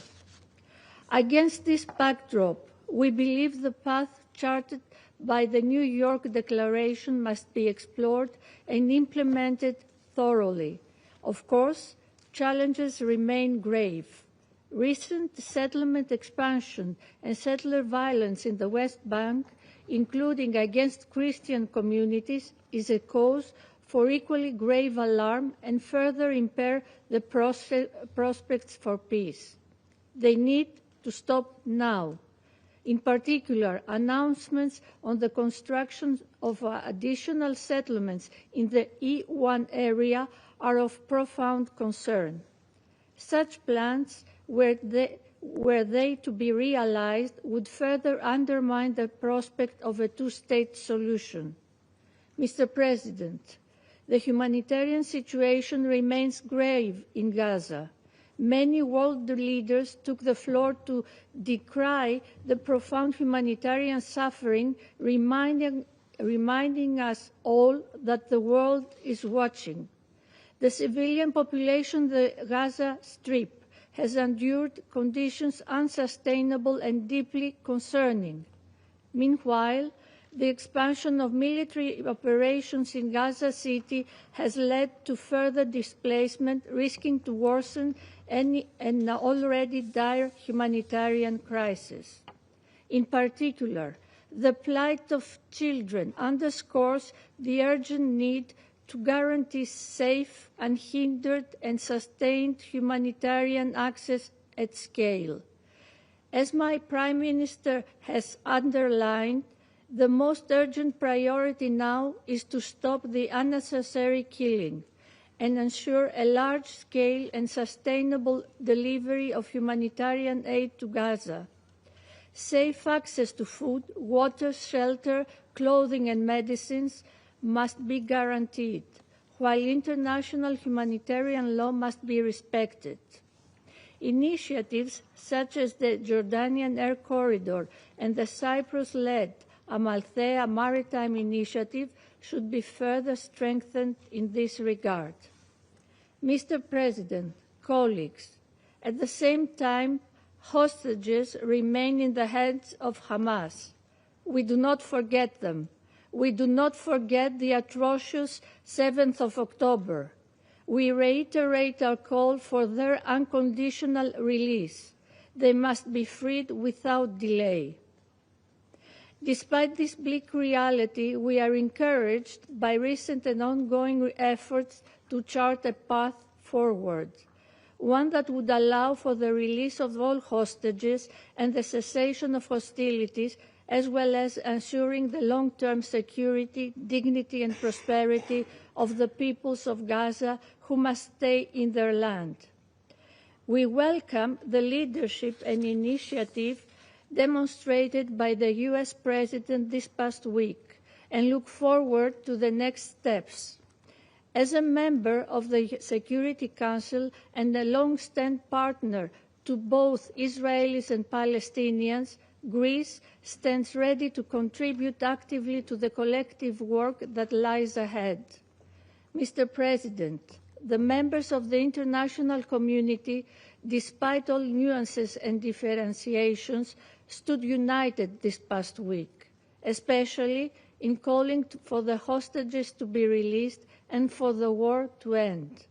Against this backdrop, we believe the path charted by the New York Declaration must be explored and implemented thoroughly. Of course, challenges remain grave. Recent settlement expansion and settler violence in the West Bank, including against Christian communities, is a cause for equally grave alarm and further impair the prospects for peace. They need to stop now. In particular, announcements on the construction of additional settlements in the E1 area are of profound concern. Such plans, were they to be realized, would further undermine the prospect of a two-state solution. Mr. President, the humanitarian situation remains grave in Gaza. Many world leaders took the floor to decry the profound humanitarian suffering, reminding us all that the world is watching. The civilian population of the Gaza Strip has endured conditions unsustainable and deeply concerning. Meanwhile, the expansion of military operations in Gaza City has led to further displacement, risking to worsen an already dire humanitarian crisis. In particular, the plight of children underscores the urgent need to guarantee safe, unhindered, and sustained humanitarian access at scale. As my Prime Minister has underlined, the most urgent priority now is to stop the unnecessary killing and ensure a large-scale and sustainable delivery of humanitarian aid to Gaza. Safe access to food, water, shelter, clothing, and medicines must be guaranteed, while international humanitarian law must be respected. Initiatives such as the Jordanian Air Corridor and the Cyprus-led Amalthea Maritime Initiative should be further strengthened in this regard. Mr. President, colleagues, at the same time, hostages remain in the hands of Hamas. We do not forget them. We do not forget the atrocious 7th of October. We reiterate our call for their unconditional release. They must be freed without delay. Despite this bleak reality, we are encouraged by recent and ongoing efforts to chart a path forward, one that would allow for the release of all hostages and the cessation of hostilities, as well as ensuring the long-term security, dignity, and prosperity of the peoples of Gaza who must stay in their land. We welcome the leadership and initiative demonstrated by the U.S. President this past week and look forward to the next steps. As a member of the Security Council and a long-standing partner to both Israelis and Palestinians, Greece stands ready to contribute actively to the collective work that lies ahead. Mr. President, the members of the international community, despite all nuances and differentiations, stood united this past week, especially in calling for the hostages to be released and for the war to end.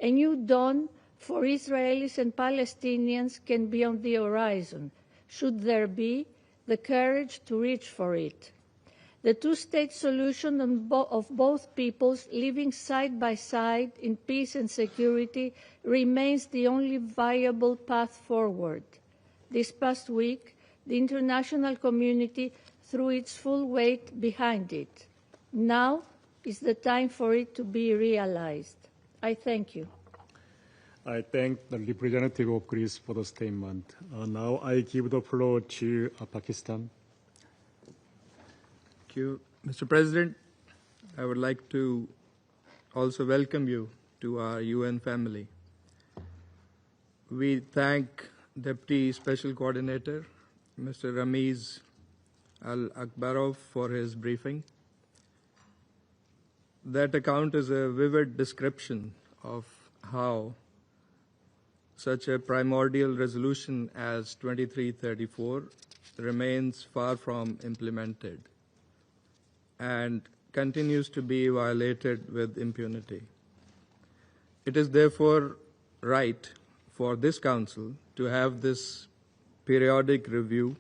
A new dawn for Israelis and Palestinians can be on the horizon, should there be the courage to reach for it. The two-state solution of both peoples living side by side in peace and security remains the only viable path forward. This past week, the international community threw its full weight behind it. Now is the time for it to be realized. I thank you. I thank the representative of Greece for the statement. Now I give the floor to Pakistan. Thank you. Mr. President, I would like to also welcome you to our UN family. We thank Deputy Special Coordinator, Mr. Ramiz Al-Akbarov, for his briefing. That account is a vivid description of how such a primordial resolution as 2334 remains far from implemented and continues to be violated with impunity. It is therefore right for this Council to have this periodic review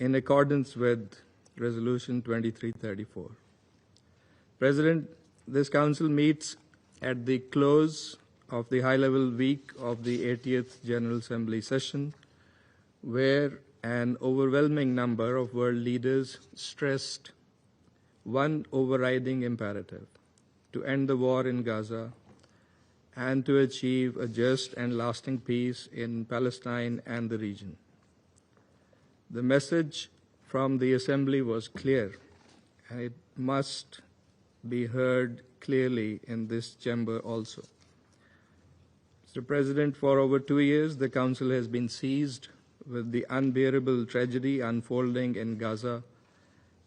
in accordance with Resolution 2334. President, this Council meets at the close of the high-level week of the 80th General Assembly session, where an overwhelming number of world leaders stressed one overriding imperative: to end the war in Gaza and to achieve a just and lasting peace in Palestine and the region. The message from the Assembly was clear, and it must be heard clearly in this chamber also. Mr. President, for over 2 years, the Council has been seized with the unbearable tragedy unfolding in Gaza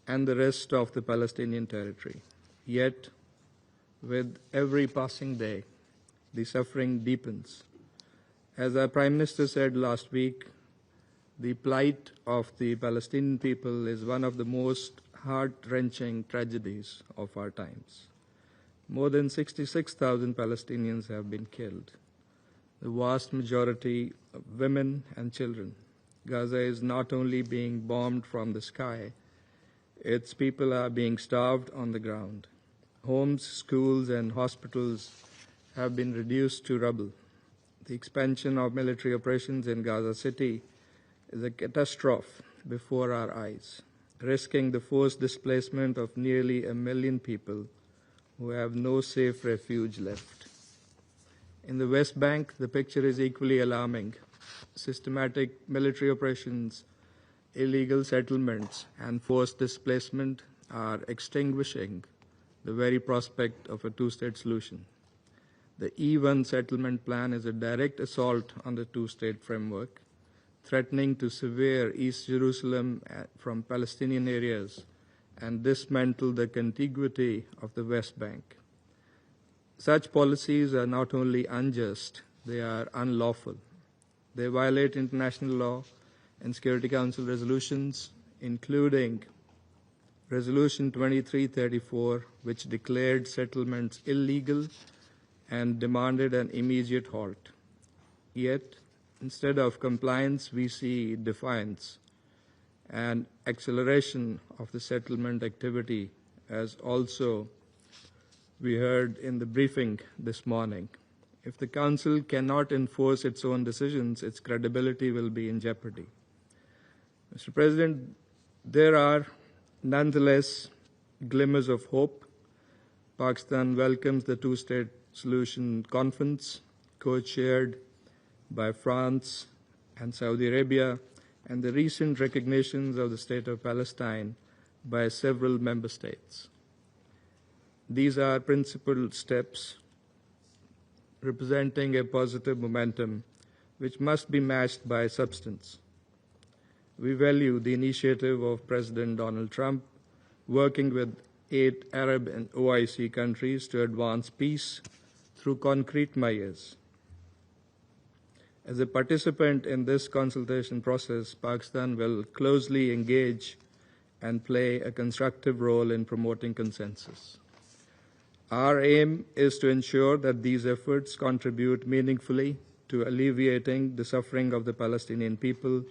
and the rest of the Palestinian territory. Yet, with every passing day, the suffering deepens. As our Prime Minister said last week, the plight of the Palestinian people is one of the most heart-wrenching tragedies of our times. More than 66,000 Palestinians have been killed, the vast majority of women and children. Gaza is not only being bombed from the sky, its people are being starved on the ground. Homes, schools, and hospitals have been reduced to rubble. The expansion of military operations in Gaza City is a catastrophe before our eyes, risking the forced displacement of nearly 1 million people who have no safe refuge left. In the West Bank, the picture is equally alarming. Systematic military operations, illegal settlements, and forced displacement are extinguishing the very prospect of a two-state solution. The E1 settlement plan is a direct assault on the two-state framework, threatening to sever East Jerusalem from Palestinian areas and dismantle the contiguity of the West Bank. Such policies are not only unjust, they are unlawful. They violate international law and Security Council resolutions, including Resolution 2334, which declared settlements illegal and demanded an immediate halt. Yet, instead of compliance, we see defiance and acceleration of the settlement activity, as also we heard in the briefing this morning. If the Council cannot enforce its own decisions, its credibility will be in jeopardy. Mr. President, there are nonetheless glimmers of hope. Pakistan welcomes the two-state solution conference, co-chaired by France and Saudi Arabia, and the recent recognitions of the State of Palestine by several member states. These are principled steps representing a positive momentum which must be matched by substance. We value the initiative of President Donald Trump working with 8 Arab and OIC countries to advance peace through concrete measures. As a participant in this consultation process, Pakistan will closely engage and play a constructive role in promoting consensus. Our aim is to ensure that these efforts contribute meaningfully to alleviating the suffering of the Palestinian people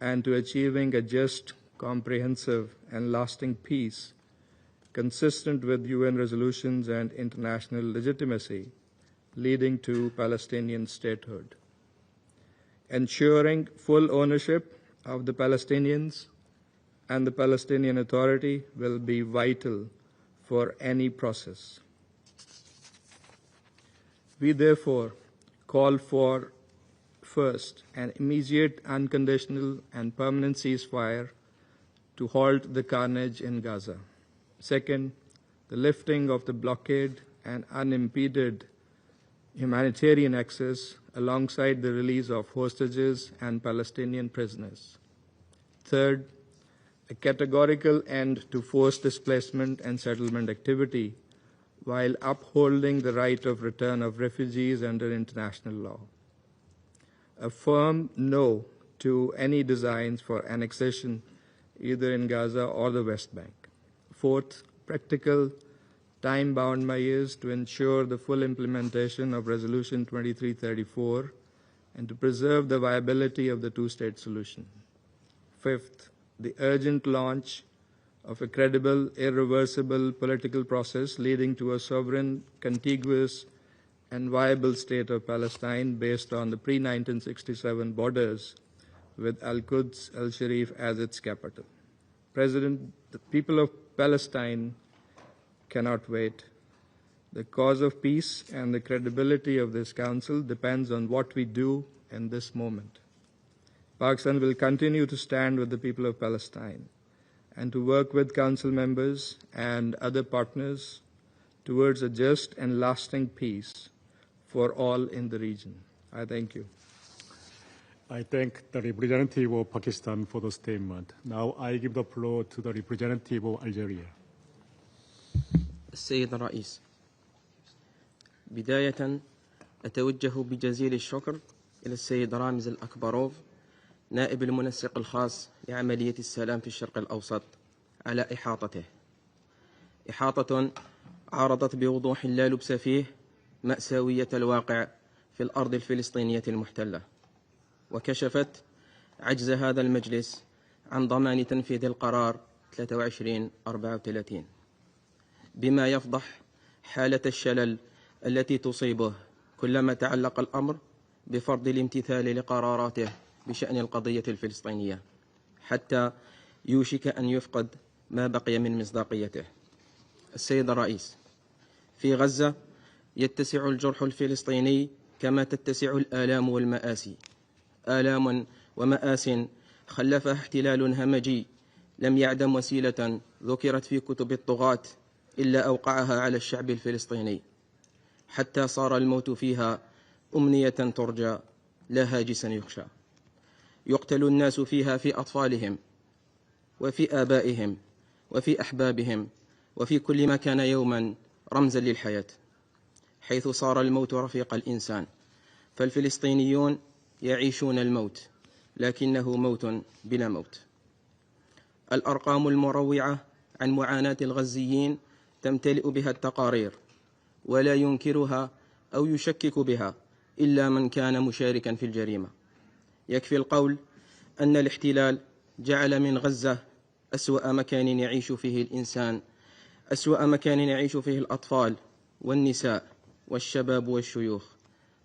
and to achieving a just, comprehensive, and lasting peace consistent with UN resolutions and international legitimacy, leading to Palestinian statehood. Ensuring full ownership of the Palestinians and the Palestinian Authority will be vital for any process. We therefore call for, first, an immediate, unconditional, and permanent ceasefire to halt the carnage in Gaza. Second, the lifting of the blockade and unimpeded humanitarian access alongside the release of hostages and Palestinian prisoners. Third, a categorical end to forced displacement and settlement activity while upholding the right of return of refugees under international law. A firm no to any designs for annexation either in Gaza or the West Bank. Fourth, practical, time-bound measures to ensure the full implementation of Resolution 2334 and to preserve the viability of the two-state solution. Fifth, the urgent launch of a credible, irreversible political process leading to a sovereign, contiguous, and viable state of Palestine based on the pre-1967 borders with Al-Quds, Al-Sharif as its capital. President, the people of Palestine cannot wait. The cause of peace and the credibility of this council depends on what we do in this moment. Pakistan will continue to stand with the people of Palestine and to work with council members and other partners towards a just and lasting peace for all in the region. I thank you. I thank the representative of Pakistan for the statement. Now I give the floor to the representative of Algeria. السيد الرئيس، بداية أتوجه بجزيل الشكر إلى السيد رامز الأكبروف نائب المنسق الخاص لعملية السلام في الشرق الأوسط على إحاطته، إحاطة عرضت بوضوح لا لبس فيه مأساوية الواقع في الأرض الفلسطينية المحتلة، وكشفت عجز هذا المجلس عن ضمان تنفيذ القرار 2334 بما يفضح حالة الشلل التي تصيبه كلما تعلق الأمر بفرض الامتثال لقراراته بشأن القضية الفلسطينية حتى يوشك أن يفقد ما بقي من مصداقيته. السيد الرئيس، في غزة يتسع الجرح الفلسطيني كما تتسع الآلام والمآسي، آلام ومآس خلفها احتلال همجي لم يعدم وسيلة ذكرت في كتب الطغاة إلا أوقعها على الشعب الفلسطيني حتى صار الموت فيها أمنية ترجى لا هاجسا يخشى. يقتل الناس فيها في أطفالهم وفي آبائهم وفي أحبابهم وفي كل ما كان يوما رمزا للحياة، حيث صار الموت رفيق الإنسان، فالفلسطينيون يعيشون الموت لكنه موت بلا موت. الأرقام المروعة عن معاناة الغزيين تمتلئ بها التقارير، ولا ينكرها أو يشكك بها إلا من كان مشاركا في الجريمة. يكفي القول أن الاحتلال جعل من غزة أسوأ مكان يعيش فيه الإنسان، أسوأ مكان يعيش فيه الأطفال والنساء والشباب والشيوخ،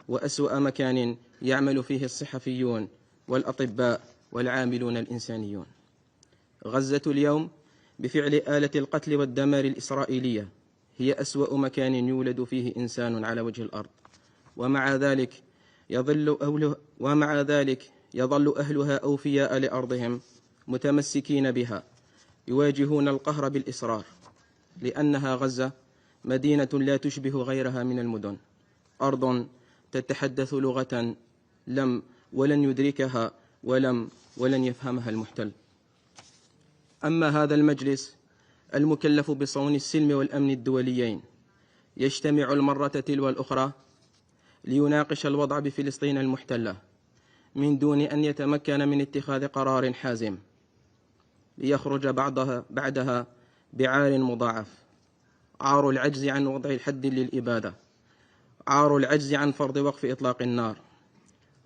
وأسوأ مكان يعمل فيه الصحفيون والأطباء والعاملون الإنسانيون. غزة اليوم بفعل آلة القتل والدمار الإسرائيلية هي أسوأ مكان يولد فيه إنسان على وجه الأرض، ومع ذلك يظل أهلها أوفياء لأرضهم متمسكين بها يواجهون القهر بالإصرار، لأنها غزة مدينة لا تشبه غيرها من المدن، أرض تتحدث لغة ولن يدركها ولن يفهمها المحتل. أما هذا المجلس المكلف بصون السلم والأمن الدوليين يجتمع المرة تلو الأخرى ليناقش الوضع بفلسطين المحتلة من دون أن يتمكن من اتخاذ قرار حازم، ليخرج بعدها بعار مضاعف: عار العجز عن وضع الحد للإبادة، عار العجز عن فرض وقف إطلاق النار،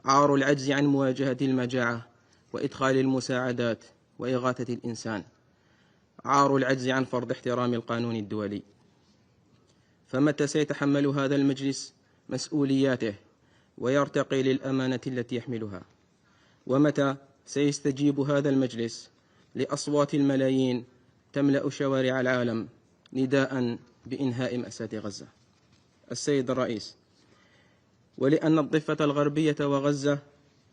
عار العجز عن مواجهة المجاعة وإدخال المساعدات وإغاثة الإنسان، عار العجز عن فرض احترام القانون الدولي. فمتى سيتحمل هذا المجلس مسؤولياته ويرتقي للأمانة التي يحملها؟ ومتى سيستجيب هذا المجلس لأصوات الملايين تملأ شوارع العالم نداء بإنهاء مأساة غزة؟ السيد الرئيس، ولأن الضفة الغربية وغزة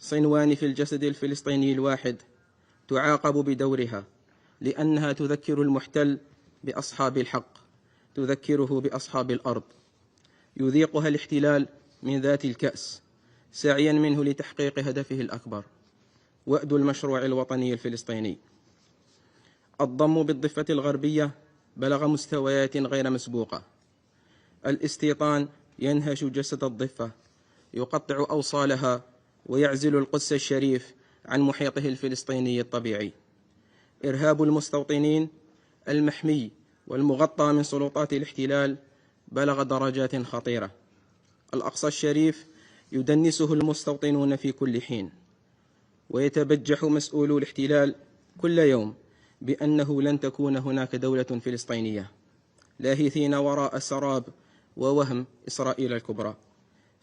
صنوان في الجسد الفلسطيني الواحد تعاقب بدورها، لأنها تذكر المحتل بأصحاب الحق، تذكره بأصحاب الأرض، يذيقها الاحتلال من ذات الكأس سعيا منه لتحقيق هدفه الأكبر، وأد المشروع الوطني الفلسطيني. الضم بالضفة الغربية بلغ مستويات غير مسبوقة. الاستيطان ينهش جسد الضفة، يقطع أوصالها ويعزل القدس الشريف عن محيطه الفلسطيني الطبيعي. إرهاب المستوطنين المحمي والمغطى من سلطات الاحتلال بلغ درجات خطيرة. الأقصى الشريف يدنسه المستوطنون في كل حين، ويتبجح مسؤولو الاحتلال كل يوم بأنه لن تكون هناك دولة فلسطينية، لاهثين وراء سراب ووهم إسرائيل الكبرى،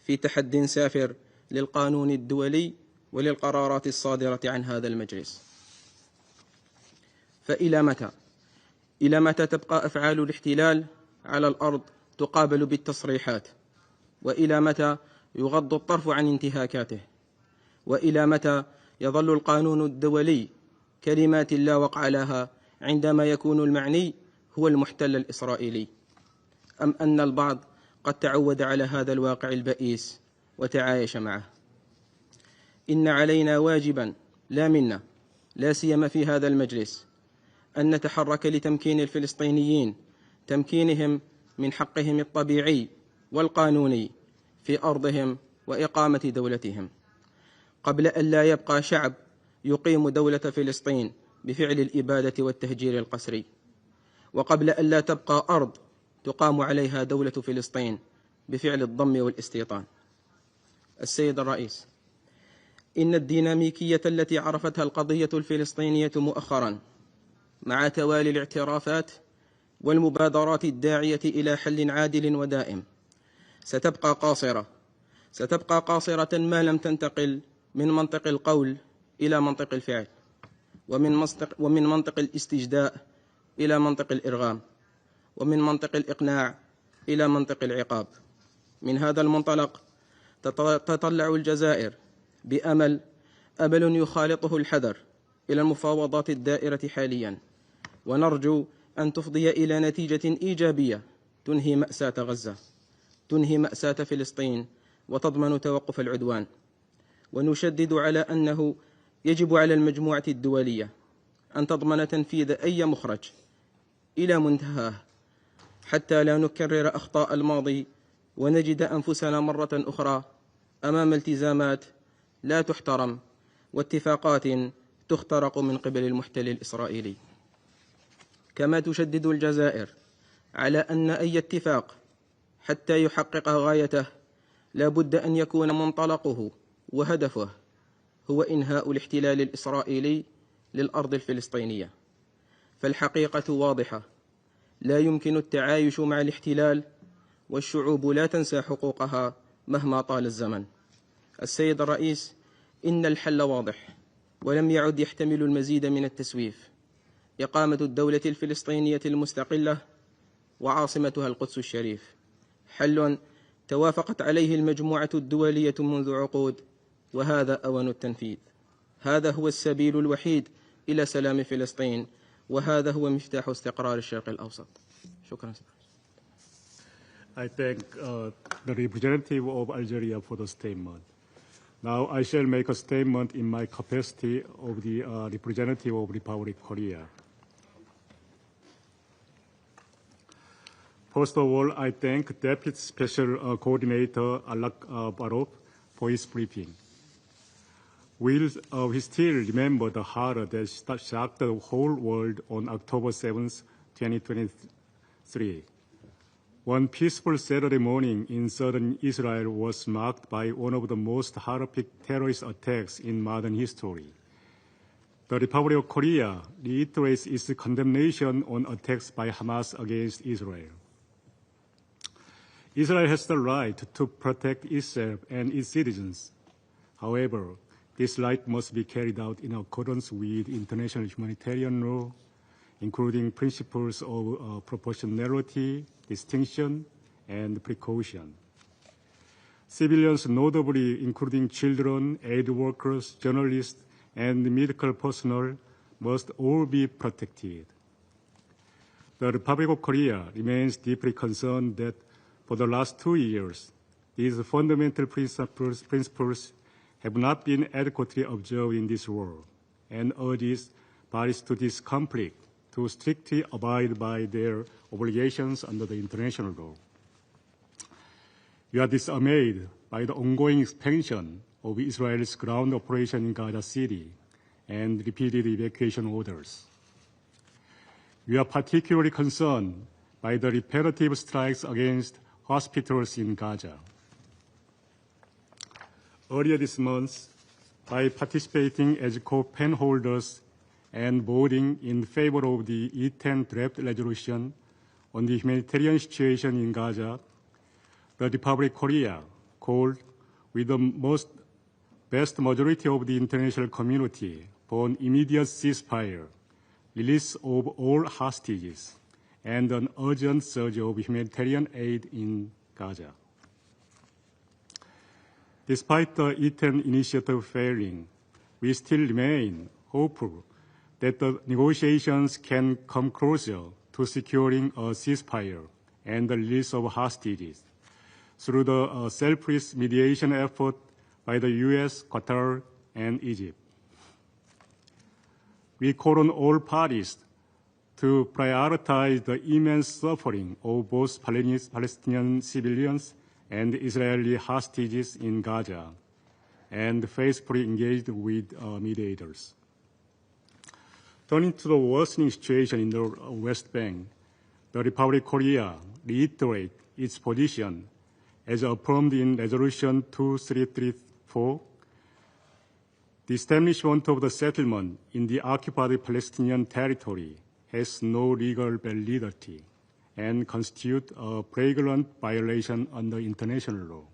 في تحد سافر للقانون الدولي وللقرارات الصادرة عن هذا المجلس. فإلى متى؟ إلى متى تبقى أفعال الاحتلال على الأرض تقابل بالتصريحات؟ وإلى متى يغض الطرف عن انتهاكاته؟ وإلى متى يظل القانون الدولي كلمات لا وقع لها عندما يكون المعني هو المحتل الإسرائيلي؟ أم أن البعض قد تعود على هذا الواقع البئيس وتعايش معه؟ إن علينا واجبا لا منا، لا سيما في هذا المجلس، أن نتحرك لتمكين الفلسطينيين، تمكينهم من حقهم الطبيعي والقانوني في أرضهم وإقامة دولتهم، قبل أن لا يبقى شعب يقيم دولة فلسطين بفعل الإبادة والتهجير القسري، وقبل أن لا تبقى أرض تقام عليها دولة فلسطين بفعل الضم والاستيطان. السيد الرئيس، إن الديناميكية التي عرفتها القضية الفلسطينية مؤخرا مع توالي الاعترافات والمبادرات الداعية إلى حل عادل ودائم ستبقى قاصرة ما لم تنتقل من منطق القول إلى منطق الفعل، ومن منطق الاستجداء إلى منطق الإرغام، ومن منطق الإقناع إلى منطق العقاب. من هذا المنطلق تطلع الجزائر بأمل يخالطه الحذر إلى المفاوضات الدائرة حاليا، ونرجو أن تفضي إلى نتيجة إيجابية تنهي مأساة غزة، تنهي مأساة فلسطين، وتضمن توقف العدوان. ونشدد على أنه يجب على المجموعة الدولية أن تضمن تنفيذ أي مخرج إلى منتهاه، حتى لا نكرر أخطاء الماضي ونجد أنفسنا مرة أخرى أمام التزامات لا تحترم واتفاقات تخترق من قبل المحتل الإسرائيلي. كما تشدد الجزائر على أن أي اتفاق حتى يحقق غايته لا بد أن يكون منطلقه وهدفه هو إنهاء الاحتلال الإسرائيلي للأرض الفلسطينية. فالحقيقة واضحة، لا يمكن التعايش مع الاحتلال، والشعوب لا تنسى حقوقها مهما طال الزمن. السيد الرئيس، إن الحل واضح ولم يعد يحتمل المزيد من التسويف: إقامة الدولة الفلسطينية المستقلة وعاصمتها القدس الشريف، حل توافقت عليه المجموعة الدولية منذ عقود، وهذا أوان التنفيذ. هذا هو السبيل الوحيد إلى سلام فلسطين، وهذا هو مفتاح استقرار الشرق الأوسط. شكرا. I thank the representative of Algeria for the statement. Now I shall make a statement in my capacity of the representative of Republic of Korea. First of all, I thank Deputy Special Coordinator Alak Barov for his briefing. We still remember the horror that shocked the whole world on October 7th, 2023. One peaceful Saturday morning in southern Israel was marked by one of the most horrific terrorist attacks in modern history. The Republic of Korea reiterates its condemnation on attacks by Hamas against Israel. Israel has the right to protect itself and its citizens. However, this right must be carried out in accordance with international humanitarian law, including principles of proportionality, distinction, and precaution. Civilians, notably including children, aid workers, journalists, and medical personnel, must all be protected. The Republic of Korea remains deeply concerned that for the last 2 years, these fundamental principles have not been adequately observed in this world, and urges parties to this conflict to strictly abide by their obligations under the international law. We are dismayed by the ongoing expansion of Israel's ground operation in Gaza City and repeated evacuation orders. We are particularly concerned by the repetitive strikes against hospitals in Gaza. Earlier this month, by participating as co-pen holders and voting in favor of the E10 draft resolution on the humanitarian situation in Gaza, the Republic of Korea called with the vast majority of the international community for an immediate ceasefire, release of all hostages, and an urgent surge of humanitarian aid in Gaza. Despite the E10 initiative failing, we still remain hopeful that the negotiations can come closer to securing a ceasefire and the release of hostages through the selfless mediation effort by the U.S., Qatar, and Egypt. We call on all parties to prioritize the immense suffering of both Palestinian civilians and Israeli hostages in Gaza, and faithfully engaged with mediators. Turning to the worsening situation in the West Bank, the Republic of Korea reiterates its position as affirmed in Resolution 2334. The establishment of the settlement in the occupied Palestinian territory has no legal validity and constitute a flagrant violation under international law.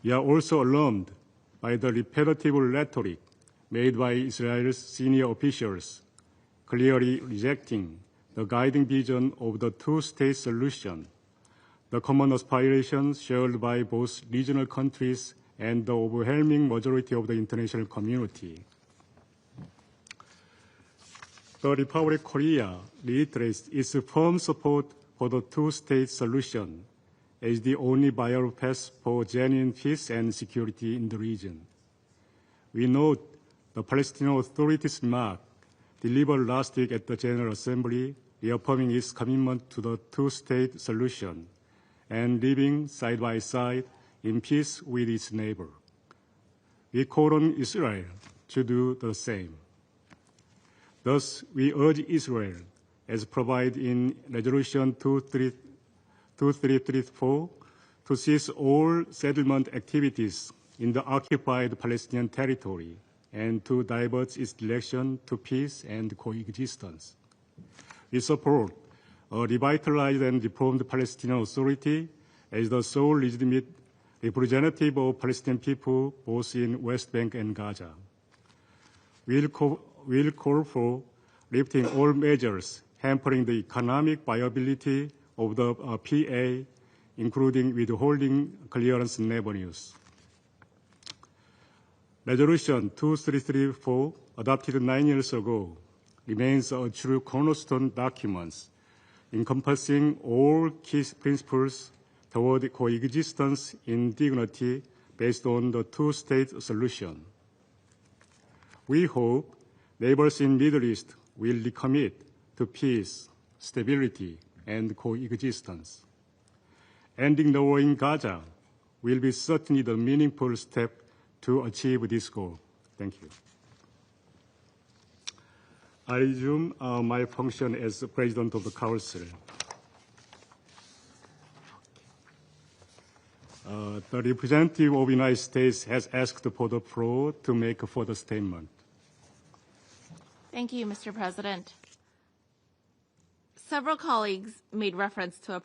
We are also alarmed by the repetitive rhetoric made by Israel's senior officials, clearly rejecting the guiding vision of the two-state solution, the common aspirations shared by both regional countries and the overwhelming majority of the international community. The Republic of Korea reiterates its firm support for the two-state solution as the only viable path for genuine peace and security in the region. We note the Palestinian Authority's remark delivered last week at the General Assembly, reaffirming its commitment to the two-state solution and living side by side in peace with its neighbor. We call on Israel to do the same. Thus, we urge Israel, as provided in Resolution 2334, to cease all settlement activities in the occupied Palestinian territory and to divert its direction to peace and coexistence. We support a revitalized and reformed Palestinian Authority as the sole legitimate representative of Palestinian people both in West Bank and Gaza. We'll call for lifting all measures hampering the economic viability of the PA, including withholding clearance revenues. Resolution 2334, adopted 9 years ago, remains a true cornerstone document encompassing all key principles toward coexistence in dignity based on the two-state solution. We hope neighbors in the Middle East will recommit to peace, stability, and coexistence. Ending the war in Gaza will be certainly the meaningful step to achieve this goal. Thank you. I resume my function as President of the Council. The representative of the United States has asked for the floor to make a further statement. Thank you, Mr. President. Several colleagues made reference to a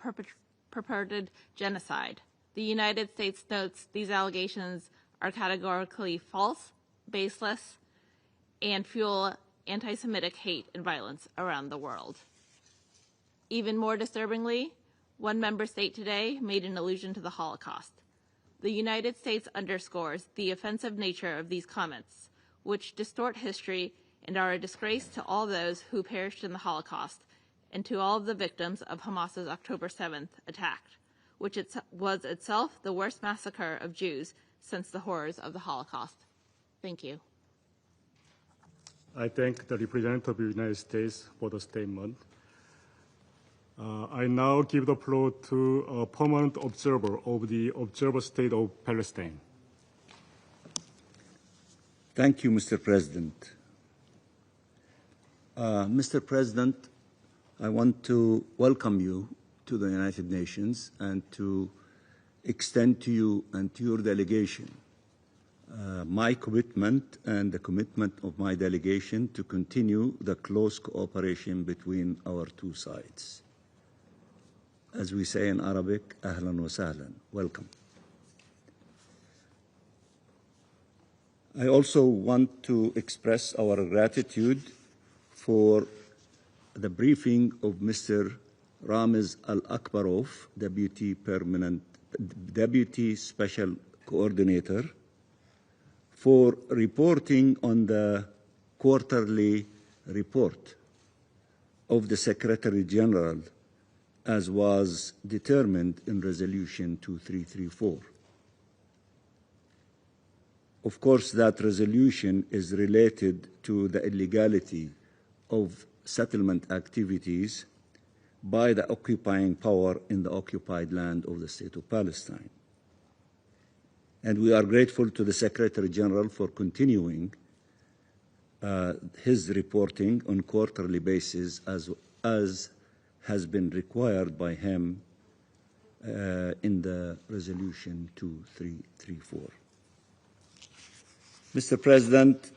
purported genocide. The United States notes these allegations are categorically false, baseless, and fuel anti-Semitic hate and violence around the world. Even more disturbingly, one member state today made an allusion to the Holocaust. The United States underscores the offensive nature of these comments, which distort history and are a disgrace to all those who perished in the Holocaust and to all of the victims of Hamas's October 7th attack, which was itself the worst massacre of Jews since the horrors of the Holocaust. Thank you. I thank the representative of the United States for the statement. I now give the floor to a permanent observer of the Observer State of Palestine. Thank you, Mr. President. Mr. President, I want to welcome you to the United Nations and to extend to you and to your delegation my commitment and the commitment of my delegation to continue the close cooperation between our two sides. As we say in Arabic, ahlan wa sahlan, welcome. I also want to express our gratitude for the briefing of Mr. Ramiz Al-Akbarov, Deputy Special Coordinator, for reporting on the quarterly report of the Secretary General as was determined in Resolution 2334. Of course, that resolution is related to the illegality of settlement activities by the occupying power in the occupied land of the State of Palestine. And we are grateful to the Secretary General for continuing his reporting on quarterly basis as has been required by him in the Resolution 2334. Mr. President,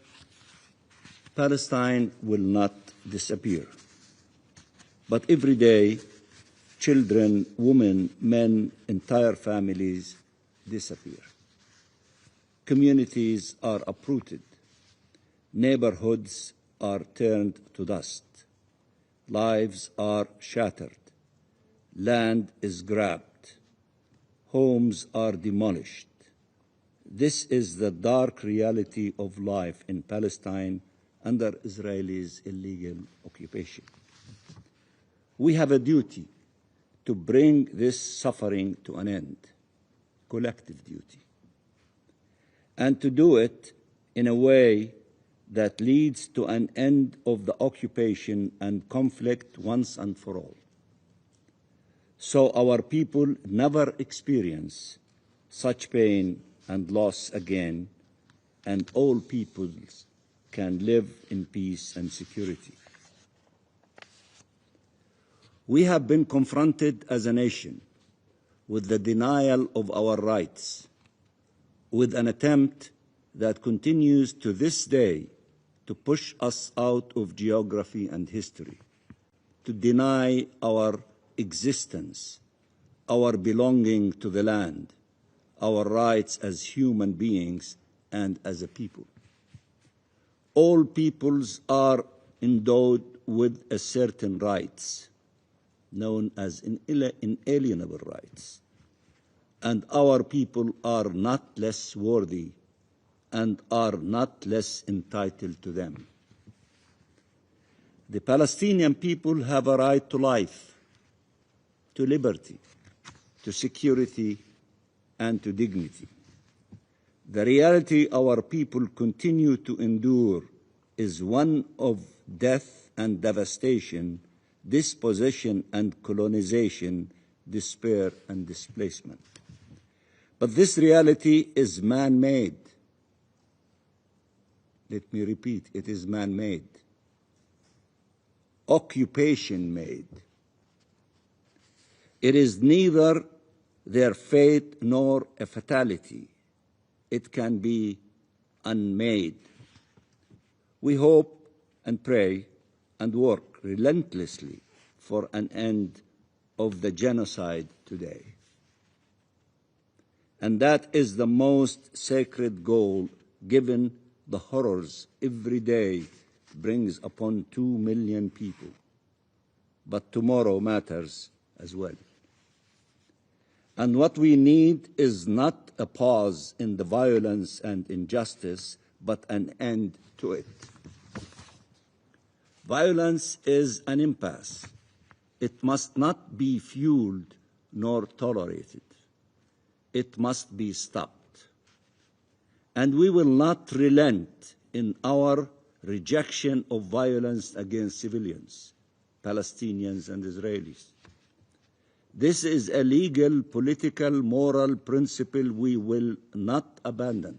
Palestine will not disappear, but every day, children, women, men, entire families disappear. Communities are uprooted. Neighborhoods are turned to dust. Lives are shattered. Land is grabbed. Homes are demolished. This is the dark reality of life in Palestine under Israel's illegal occupation. We have a duty to bring this suffering to an end, collective duty, and to do it in a way that leads to an end of the occupation and conflict once and for all, so our people never experience such pain and loss again, and all peoples can live in peace and security. We have been confronted as a nation with the denial of our rights, with an attempt that continues to this day to push us out of geography and history, to deny our existence, our belonging to the land, our rights as human beings and as a people. All peoples are endowed with a certain rights, known as inalienable rights, and our people are not less worthy and are not less entitled to them. The Palestinian people have a right to life, to liberty, to security, and to dignity. The reality our people continue to endure is one of death and devastation, dispossession and colonization, despair and displacement. But this reality is man-made. Let me repeat, it is man-made, occupation-made. It is neither their fate nor a fatality. It can be unmade. We hope and pray and work relentlessly for an end of the genocide today. And that is the most sacred goal, given the horrors every day brings upon 2 million people. But tomorrow matters as well. And what we need is not a pause in the violence and injustice, but an end to it. Violence is an impasse. It must not be fueled nor tolerated. It must be stopped. And we will not relent in our rejection of violence against civilians, Palestinians and Israelis. This is a legal, political, moral principle we will not abandon.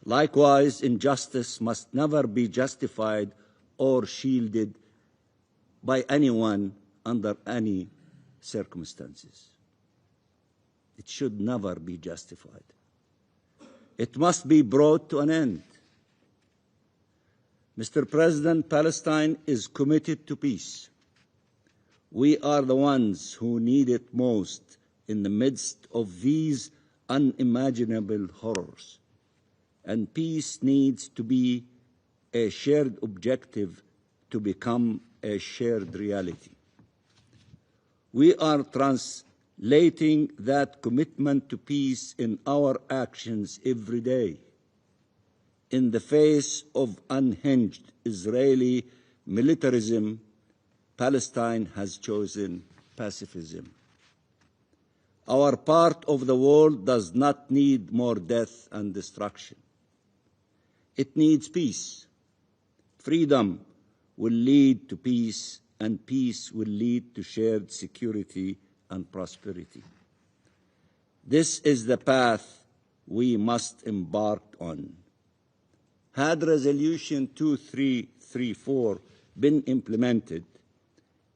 Likewise, injustice must never be justified or shielded by anyone under any circumstances. It should never be justified. It must be brought to an end. Mr. President, Palestine is committed to peace. We are the ones who need it most in the midst of these unimaginable horrors. And peace needs to be a shared objective to become a shared reality. We are translating that commitment to peace in our actions every day. In the face of unhinged Israeli militarism, Palestine has chosen pacifism. Our part of the world does not need more death and destruction. It needs peace. Freedom will lead to peace, and peace will lead to shared security and prosperity. This is the path we must embark on. Had Resolution 2334 been implemented,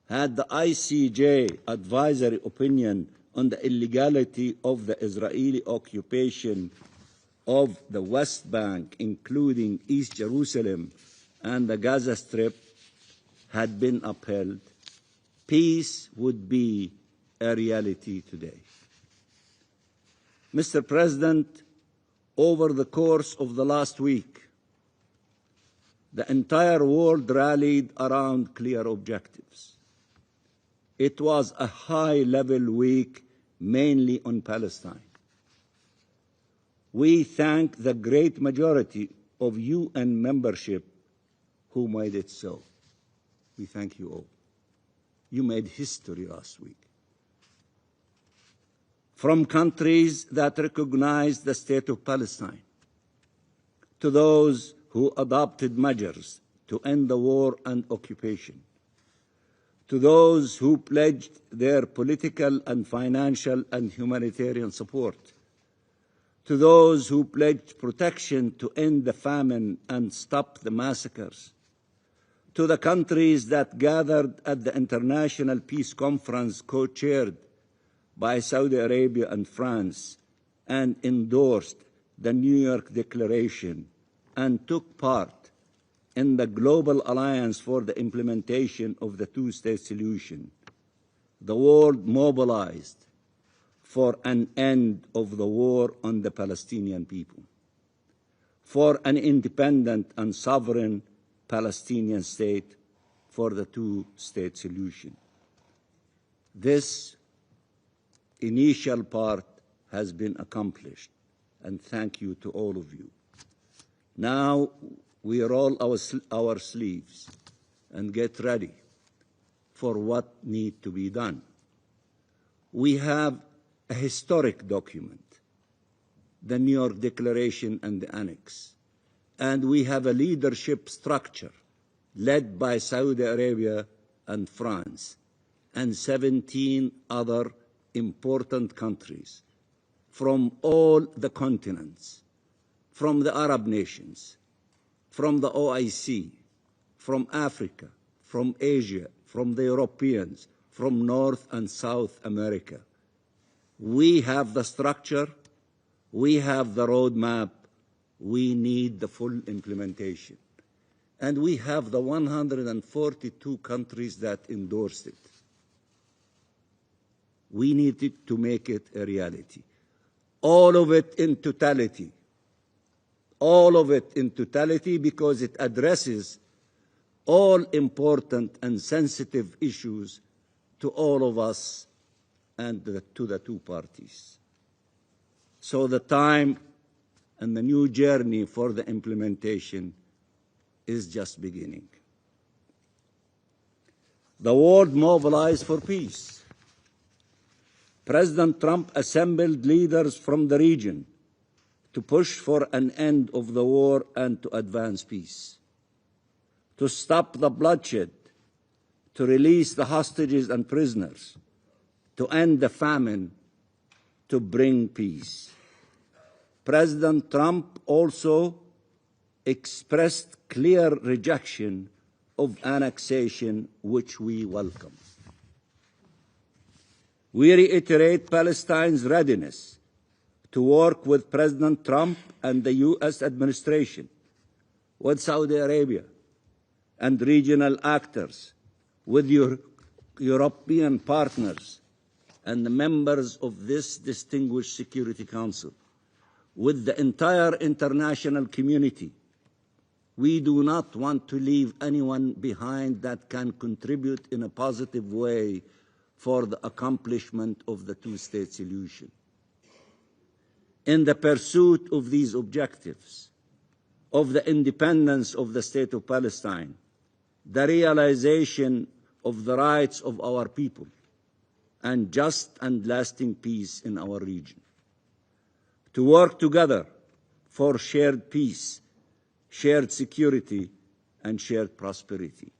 had the ICJ advisory opinion on the illegality of the Israeli occupation of the West Bank, including East Jerusalem and the Gaza Strip, had been upheld, peace would be a reality today. Mr. President, over the course of the last week, the entire world rallied around clear objectives. It was a high-level week, mainly on Palestine. We thank the great majority of UN membership who made it so. We thank you all. You made history last week. From countries that recognized the state of Palestine, to those who adopted measures to end the war and occupation, to those who pledged their political and financial and humanitarian support, to those who pledged protection to end the famine and stop the massacres, to the countries that gathered at the International Peace Conference co-chaired by Saudi Arabia and France and endorsed the New York Declaration and took part in the Global Alliance for the Implementation of the Two-State Solution. The world mobilized for an end of the war on the Palestinian people, for an independent and sovereign Palestinian state, for the two-state solution. This initial part has been accomplished, and thank you to all of you. Now we roll our sleeves and get ready for what needs to be done. We have a historic document, the New York Declaration and the Annex, and we have a leadership structure led by Saudi Arabia and France and 17 other important countries from all the continents, from the Arab nations, from the OIC, from Africa, from Asia, from the Europeans, from North and South America. We have the structure, we have the roadmap, we need the full implementation. And we have the 142 countries that endorsed it. We need to make it a reality. All of it in totality. All of it in totality, because it addresses all important and sensitive issues to all of us and to the two parties. So the time and the new journey for the implementation is just beginning. The world mobilized for peace. President Trump assembled leaders from the region to push for an end of the war and to advance peace, to stop the bloodshed, to release the hostages and prisoners, to end the famine, to bring peace. President Trump also expressed clear rejection of annexation, which we welcome. We reiterate Palestine's readiness to work with President Trump and the U.S. administration, with Saudi Arabia and regional actors, with European partners and the members of this distinguished Security Council, with the entire international community. We do not want to leave anyone behind that can contribute in a positive way for the accomplishment of the two-state solution. In the pursuit of these objectives, of the independence of the State of Palestine, the realization of the rights of our people, and just and lasting peace in our region. To work together for shared peace, shared security, and shared prosperity.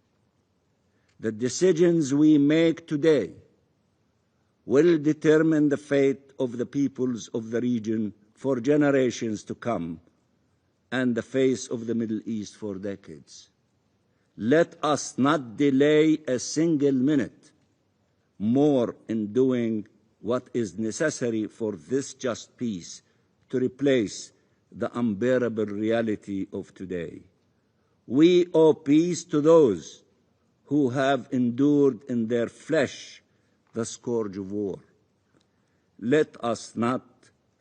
The decisions we make today will determine the fate of the peoples of the region for generations to come and the face of the Middle East for decades. Let us not delay a single minute more in doing what is necessary for this just peace to replace the unbearable reality of today. We owe peace to those who have endured in their flesh the scourge of war. Let us not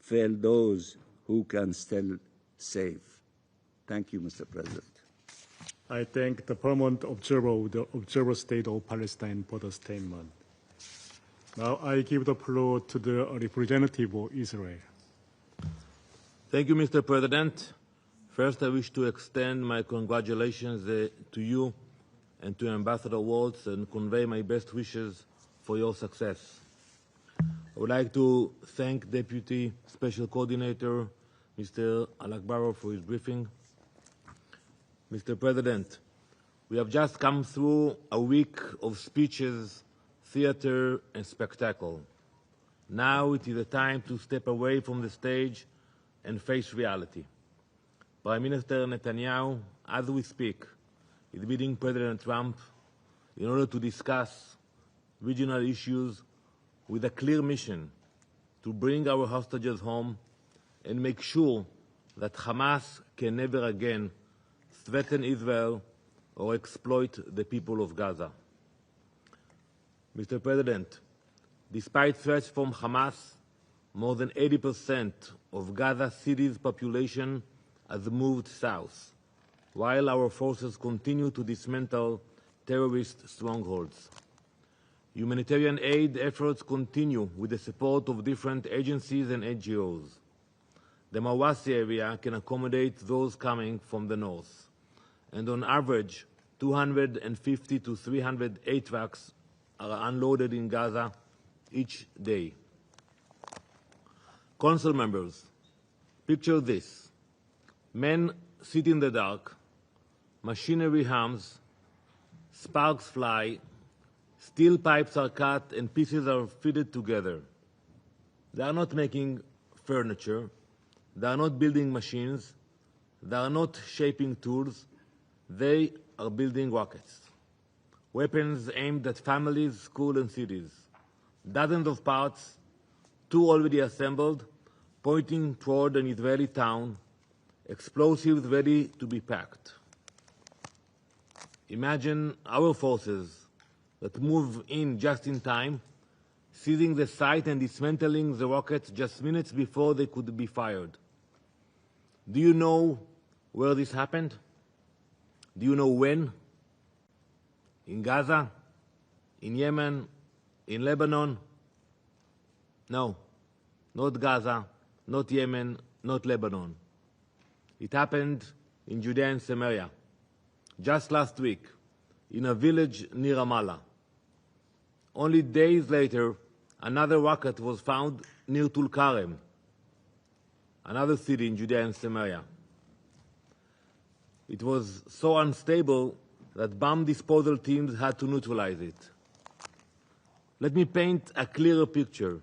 fail those who can still save. Thank you, Mr. President. I thank the permanent observer of the Observer State of Palestine for the statement. Now I give the floor to the representative of Israel. Thank you, Mr. President. First, I wish to extend my congratulations to you and to Ambassador Waltz and convey my best wishes for your success. I would like to thank Deputy Special Coordinator, Mr. Alakbarov, for his briefing. Mr. President, we have just come through a week of speeches, theater, and spectacle. Now it is a time to step away from the stage and face reality. Prime Minister Netanyahu, as we speak, is meeting President Trump in order to discuss regional issues with a clear mission to bring our hostages home and make sure that Hamas can never again threaten Israel or exploit the people of Gaza. Mr. President, despite threats from Hamas, more than 80% of Gaza City's population has moved south, while our forces continue to dismantle terrorist strongholds. Humanitarian aid efforts continue with the support of different agencies and NGOs. The Mawasi area can accommodate those coming from the north, and on average, 250 to 300 aid trucks are unloaded in Gaza each day. Council members, picture this. Men sit in the dark, machinery hums, sparks fly, steel pipes are cut and pieces are fitted together. They are not making furniture, they are not building machines, they are not shaping tools, they are building rockets. Weapons aimed at families, schools and cities. Dozens of parts, 2 already assembled, pointing toward an Israeli town, explosives ready to be packed. Imagine our forces that move in just in time, seizing the site and dismantling the rockets just minutes before they could be fired. Do you know where this happened? Do you know when? In Gaza? In Yemen? In Lebanon? No, not Gaza, not Yemen, not Lebanon. It happened in Judea and Samaria, just last week, in a village near Ramallah. Only days later, another rocket was found near Tulkarem, another city in Judea and Samaria. It was so unstable that bomb disposal teams had to neutralize it. Let me paint a clearer picture.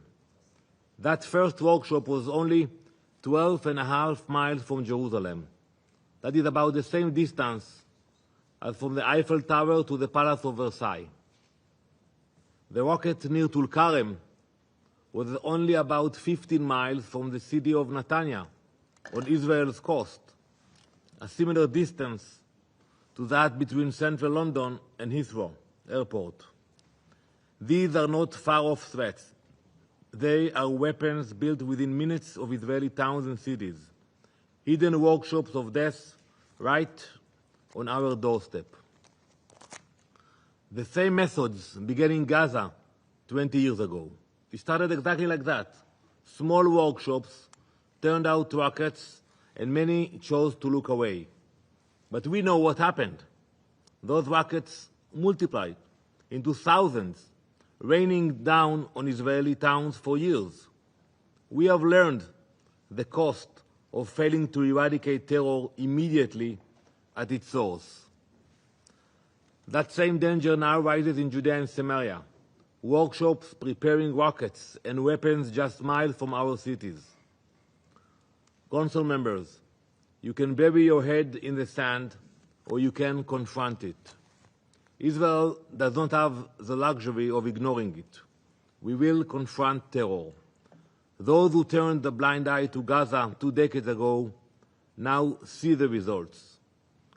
That first workshop was only 12.5 miles from Jerusalem. That is about the same distance as from the Eiffel Tower to the Palace of Versailles. The rocket near Tulkarem was only about 15 miles from the city of Netanya on Israel's coast, a similar distance to that between central London and Heathrow Airport. These are not far-off threats. They are weapons built within minutes of Israeli towns and cities, hidden workshops of death right on our doorstep. The same methods began in Gaza 20 years ago. It started exactly like that. Small workshops turned out rockets, and many chose to look away. But we know what happened. Those rockets multiplied into thousands, raining down on Israeli towns for years. We have learned the cost of failing to eradicate terror immediately at its source. That same danger now rises in Judea and Samaria, workshops preparing rockets and weapons just miles from our cities. Council members, you can bury your head in the sand or you can confront it. Israel does not have the luxury of ignoring it. We will confront terror. Those who turned a blind eye to Gaza 2 decades ago now see the results.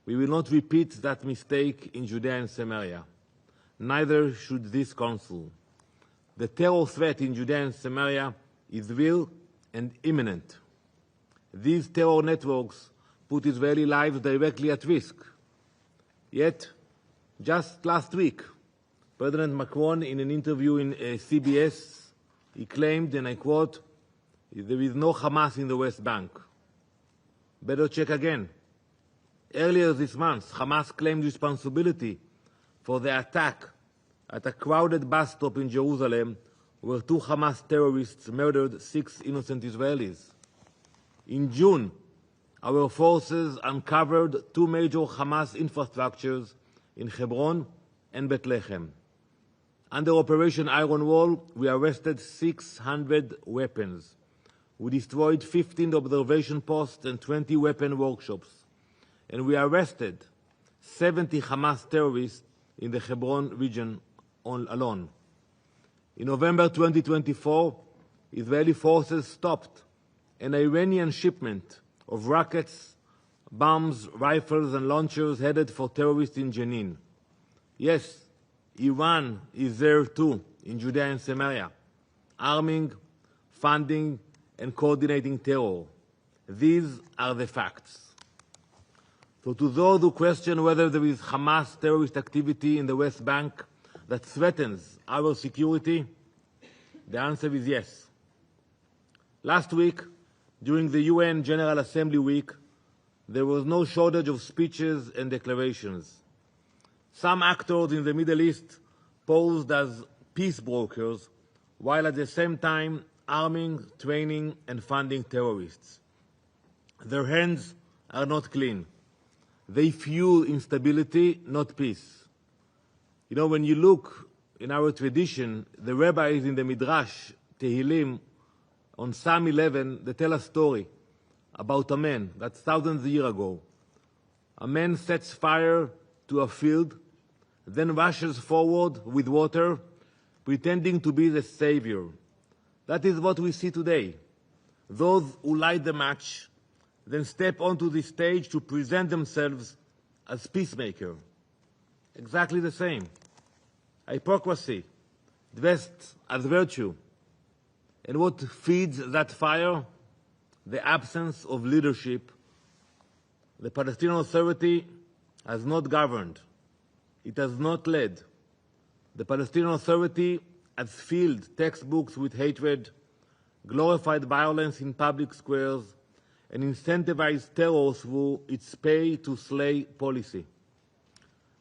We will not repeat that mistake in Judea and Samaria. Neither should this council. The terror threat in Judea and Samaria is real and imminent. These terror networks put Israeli lives directly at risk. Yet, just last week, President Macron, in an interview in CBS, he claimed, and I quote, "There is no Hamas in the West Bank." Better check again. Earlier this month, Hamas claimed responsibility for the attack at a crowded bus stop in Jerusalem where 2 Hamas terrorists murdered 6 innocent Israelis. In June, our forces uncovered 2 major Hamas infrastructures in Hebron and Bethlehem. Under Operation Iron Wall, we arrested 600 weapons. We destroyed 15 observation posts and 20 weapon workshops. And we arrested 70 Hamas terrorists in the Hebron region alone. In November 2024, Israeli forces stopped an Iranian shipment of rockets, bombs, rifles, and launchers headed for terrorists in Jenin. Yes, Iran is there too, in Judea and Samaria, arming, funding, and coordinating terror. These are the facts. So to those who question whether there is Hamas terrorist activity in the West Bank that threatens our security, the answer is yes. Last week, during the UN General Assembly week, there was no shortage of speeches and declarations. Some actors in the Middle East posed as peace brokers, while at the same time arming, training, and funding terrorists. Their hands are not clean. They fuel instability, not peace. You know, when you look in our tradition, the rabbis in the Midrash, Tehillim, on Psalm 11, they tell a story about a man, that's thousands of years ago. A man sets fire to a field, then rushes forward with water, pretending to be the savior. That is what we see today. Those who light the match, then step onto the stage to present themselves as peacemaker. Exactly the same. Hypocrisy, dressed as virtue. And what feeds that fire? The absence of leadership. The Palestinian Authority has not governed. It has not led. The Palestinian Authority has filled textbooks with hatred glorified violence in public squares, and incentivized terror through its pay-to-slay policy.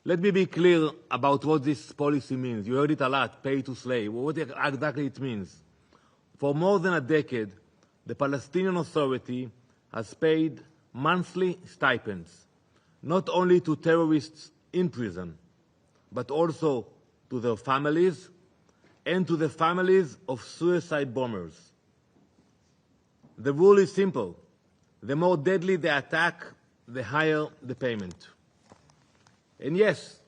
Let me be clear about what this policy means. You heard it a lot, pay-to-slay. What exactly it means. For more than a decade, the Palestinian Authority has paid monthly stipends, not only to terrorists in prison, but also to their families and to the families of suicide bombers. The rule is simple. The more deadly the attack, the higher the payment. And yes,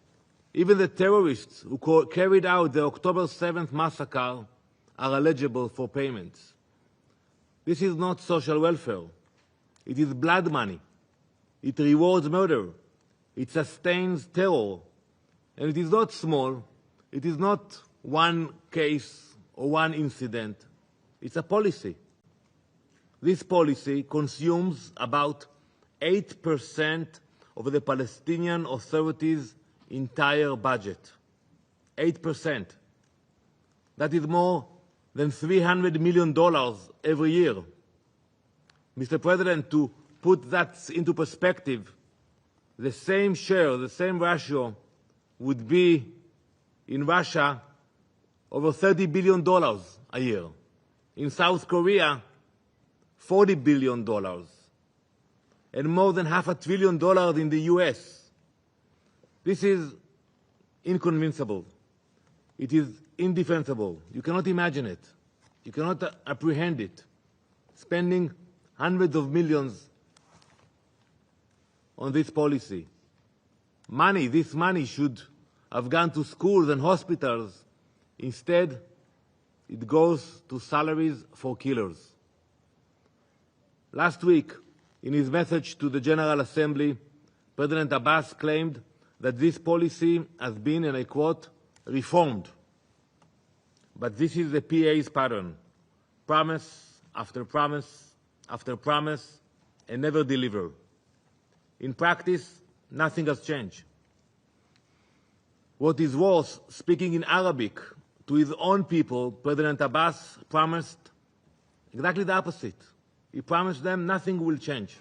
even the terrorists who carried out the October 7th massacre are eligible for payments. This is not social welfare. It is blood money. It rewards murder. It sustains terror. And it is not small. It is not one case or one incident. It's a policy. This policy consumes about 8% of the Palestinian Authority's entire budget. 8%. That is more than $300 million every year. Mr. President, to put that into perspective, the same share, the same ratio would be in Russia over $30 billion a year. In South Korea, $40 billion. And more than $500 billion in the US. This is inconceivable. It is indefensible. You cannot imagine it. You cannot apprehend it. Spending hundreds of millions on this policy. This money should have gone to schools and hospitals. Instead, it goes to salaries for killers. Last week, in his message to the General Assembly, President Abbas claimed that this policy has been, and I quote, reformed. But this is the PA's pattern. Promise after promise after promise, and never deliver. In practice, nothing has changed. What is worse, speaking in Arabic to his own people, President Abbas promised exactly the opposite. He promised them nothing will change.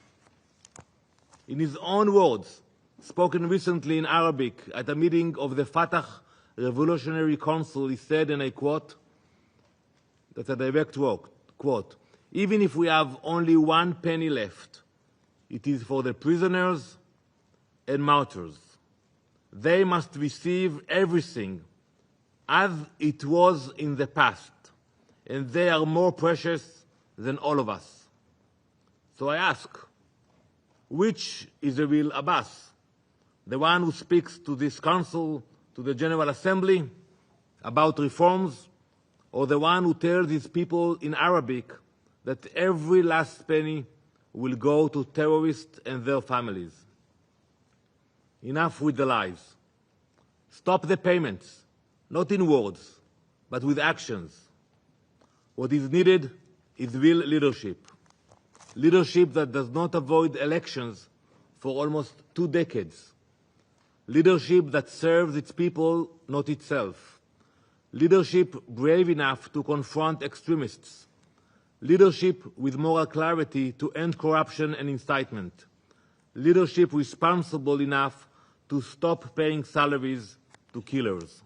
In his own words, spoken recently in Arabic at a meeting of the Fatah Revolutionary Council, he said, and I quote, that's a direct quote, even if we have only 1 penny left, it is for the prisoners and martyrs. They must receive everything as it was in the past, and they are more precious than all of us. So I ask, which is the real Abbas? The one who speaks to this council, to the General Assembly, about reforms, or the one who tells his people in Arabic that every last penny will go to terrorists and their families? Enough with the lies. Stop the payments, not in words, but with actions. What is needed is real leadership. Leadership that does not avoid elections for almost 2 decades. Leadership that serves its people, not itself. Leadership brave enough to confront extremists. Leadership with moral clarity to end corruption and incitement. Leadership responsible enough to stop paying salaries to killers.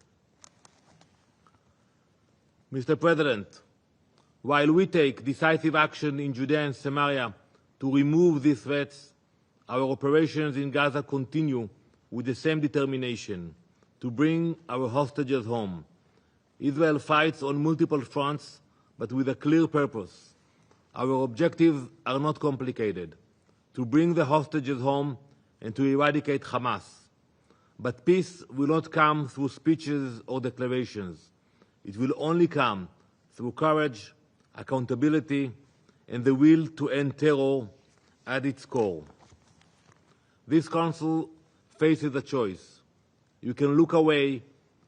Mr. President, while we take decisive action in Judea and Samaria to remove these threats, our operations in Gaza continue with the same determination to bring our hostages home. Israel fights on multiple fronts, but with a clear purpose. Our objectives are not complicated: to bring the hostages home and to eradicate Hamas. But peace will not come through speeches or declarations. It will only come through courage, accountability, and the will to end terror at its core. This Council faces a choice. You can look away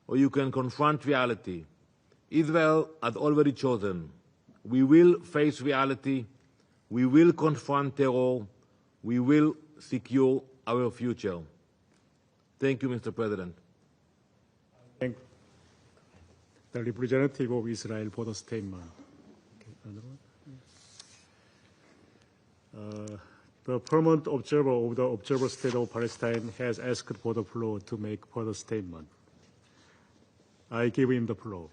or you can confront reality. Israel has already chosen. We will face reality. We will confront terror. We will secure our future. Thank you, Mr. President. Thank the representative of Israel for the statement. Okay, The permanent observer of the Observer State of Palestine has asked for the floor to make further statement. I give him the floor.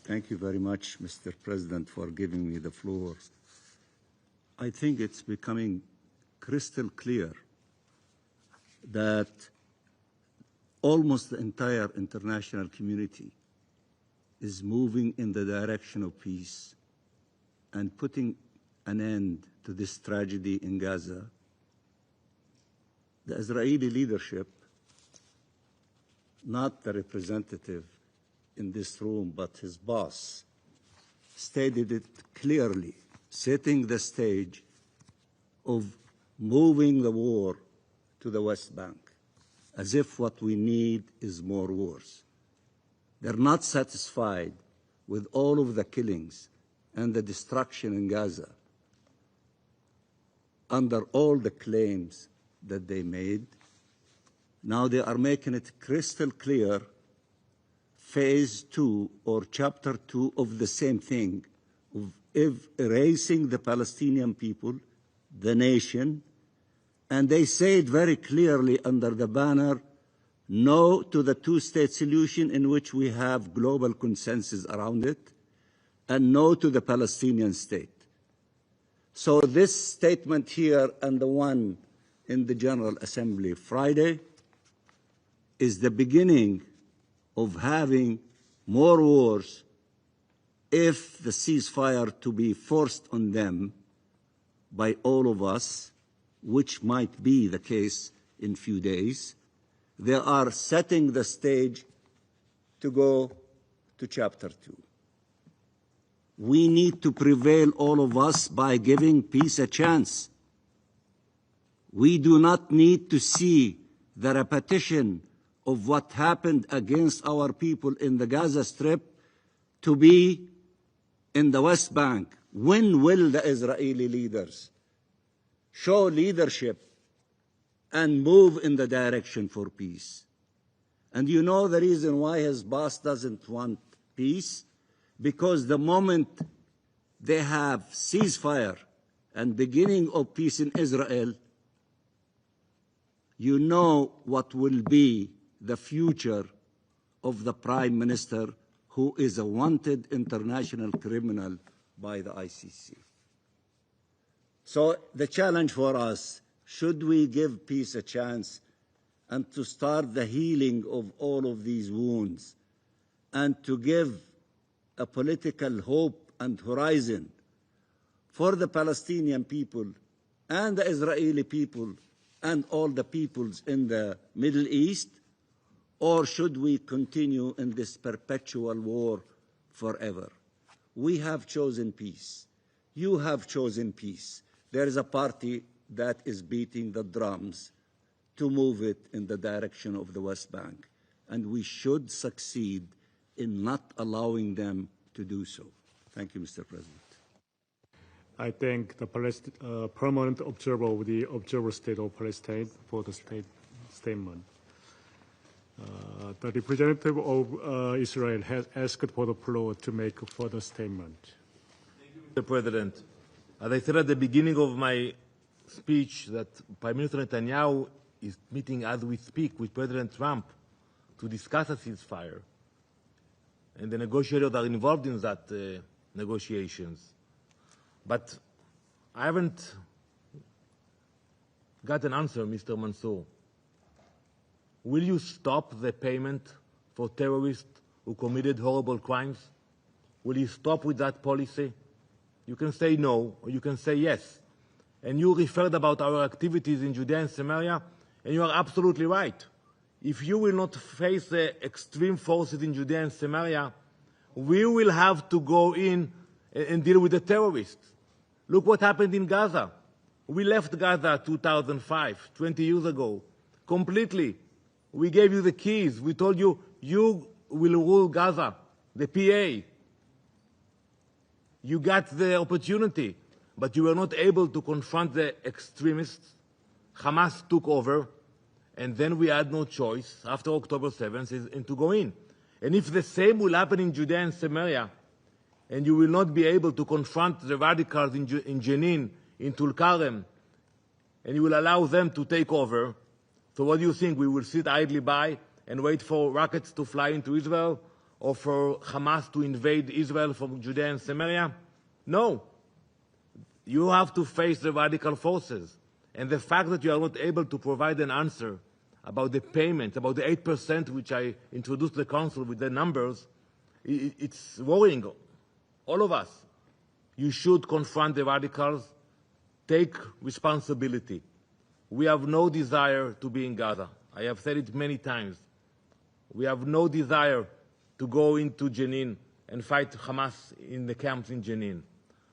Thank you very much, Mr. President, for giving me the floor. I think it's becoming crystal clear that almost the entire international community is moving in the direction of peace and putting an end to this tragedy in Gaza. The Israeli leadership, not the representative in this room, but his boss, stated it clearly, setting the stage of moving the war to the West Bank, as if what we need is more wars. They're not satisfied with all of the killings and the destruction in Gaza under all the claims that they made. Now they are making it crystal clear, phase 2 or chapter 2 of the same thing, of erasing the Palestinian people, the nation, and they say it very clearly under the banner, no to the two-state solution in which we have global consensus around it, and no to the Palestinian state. So this statement here and the one in the General Assembly Friday is the beginning of having more wars if the ceasefire to be forced on them by all of us, which might be the case in few days. They are setting the stage to go to chapter 2. We need to prevail, all of us, by giving peace a chance. We do not need to see the repetition of what happened against our people in the Gaza Strip to be in the West Bank. When will the Israeli leaders show leadership and move in the direction for peace? And you know the reason why his boss doesn't want peace? Because the moment they have ceasefire and beginning of peace in Israel, you know what will be the future of the Prime Minister, who is a wanted international criminal by the ICC. So the challenge for us, should we give peace a chance and to start the healing of all of these wounds and to give a political hope and horizon for the Palestinian people and the Israeli people and all the peoples in the Middle East? Or should we continue in this perpetual war forever? We have chosen peace. You have chosen peace. There is a party that is beating the drums to move it in the direction of the West Bank. And we should succeed in not allowing them to do so. Thank you, Mr. President. I thank the permanent observer of the Observer State of Palestine for the statement. The representative of Israel has asked for the floor to make a further statement. Thank you, Mr. President. As I said at the beginning of my speech, that Prime Minister Netanyahu is meeting as we speak with President Trump to discuss a ceasefire. And the negotiators are involved in that negotiations. But I haven't got an answer, Mr. Mansour. Will you stop the payment for terrorists who committed horrible crimes? Will you stop with that policy? You can say no, or you can say yes. And you referred about our activities in Judea and Samaria, and you are absolutely right. If you will not face the extreme forces in Judea and Samaria, we will have to go in and deal with the terrorists. Look what happened in Gaza. We left Gaza 2005, 20 years ago, completely. We gave you the keys. We told you, you will rule Gaza, the PA. You got the opportunity, but you were not able to confront the extremists. Hamas took over, and then we had no choice after October 7th and to go in. And if the same will happen in Judea and Samaria, and you will not be able to confront the radicals in Jenin, in Tulkarem, and you will allow them to take over. So what do you think? We will sit idly by and wait for rockets to fly into Israel or for Hamas to invade Israel from Judea and Samaria? No. You have to face the radical forces. And the fact that you are not able to provide an answer about the payment, about the 8% which I introduced the Council with the numbers, it's worrying all of us. You should confront the radicals, take responsibility. We have no desire to be in Gaza. I have said it many times. We have no desire to go into Jenin and fight Hamas in the camps in Jenin.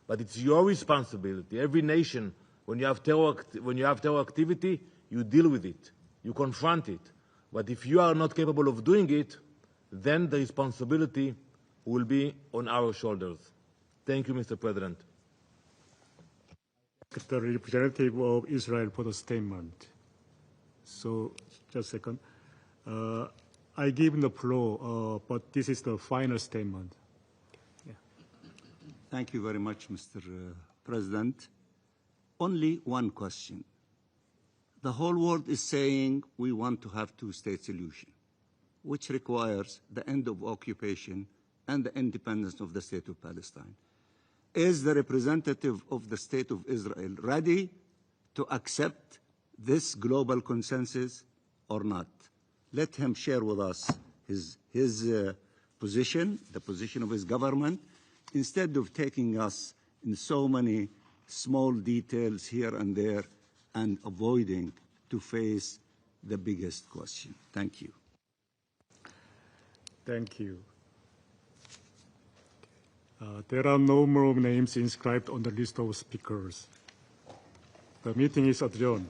But it's your responsibility. Every nation, when you have terror activity, you deal with it. You confront it. But if you are not capable of doing it, then the responsibility will be on our shoulders. Thank you, Mr. President. The representative of Israel for the statement. So, just a second. I give him the floor, but this is the final statement. Yeah. Thank you very much, Mr. President. Only one question. The whole world is saying we want to have two-state solution, which requires the end of occupation and the independence of the state of Palestine. Is the representative of the State of Israel ready to accept this global consensus or not? Let him share with us his position, the position of his government, instead of taking us in so many small details here and there and avoiding to face the biggest question. Thank you. Thank you. There are no more names inscribed on the list of speakers. The meeting is adjourned.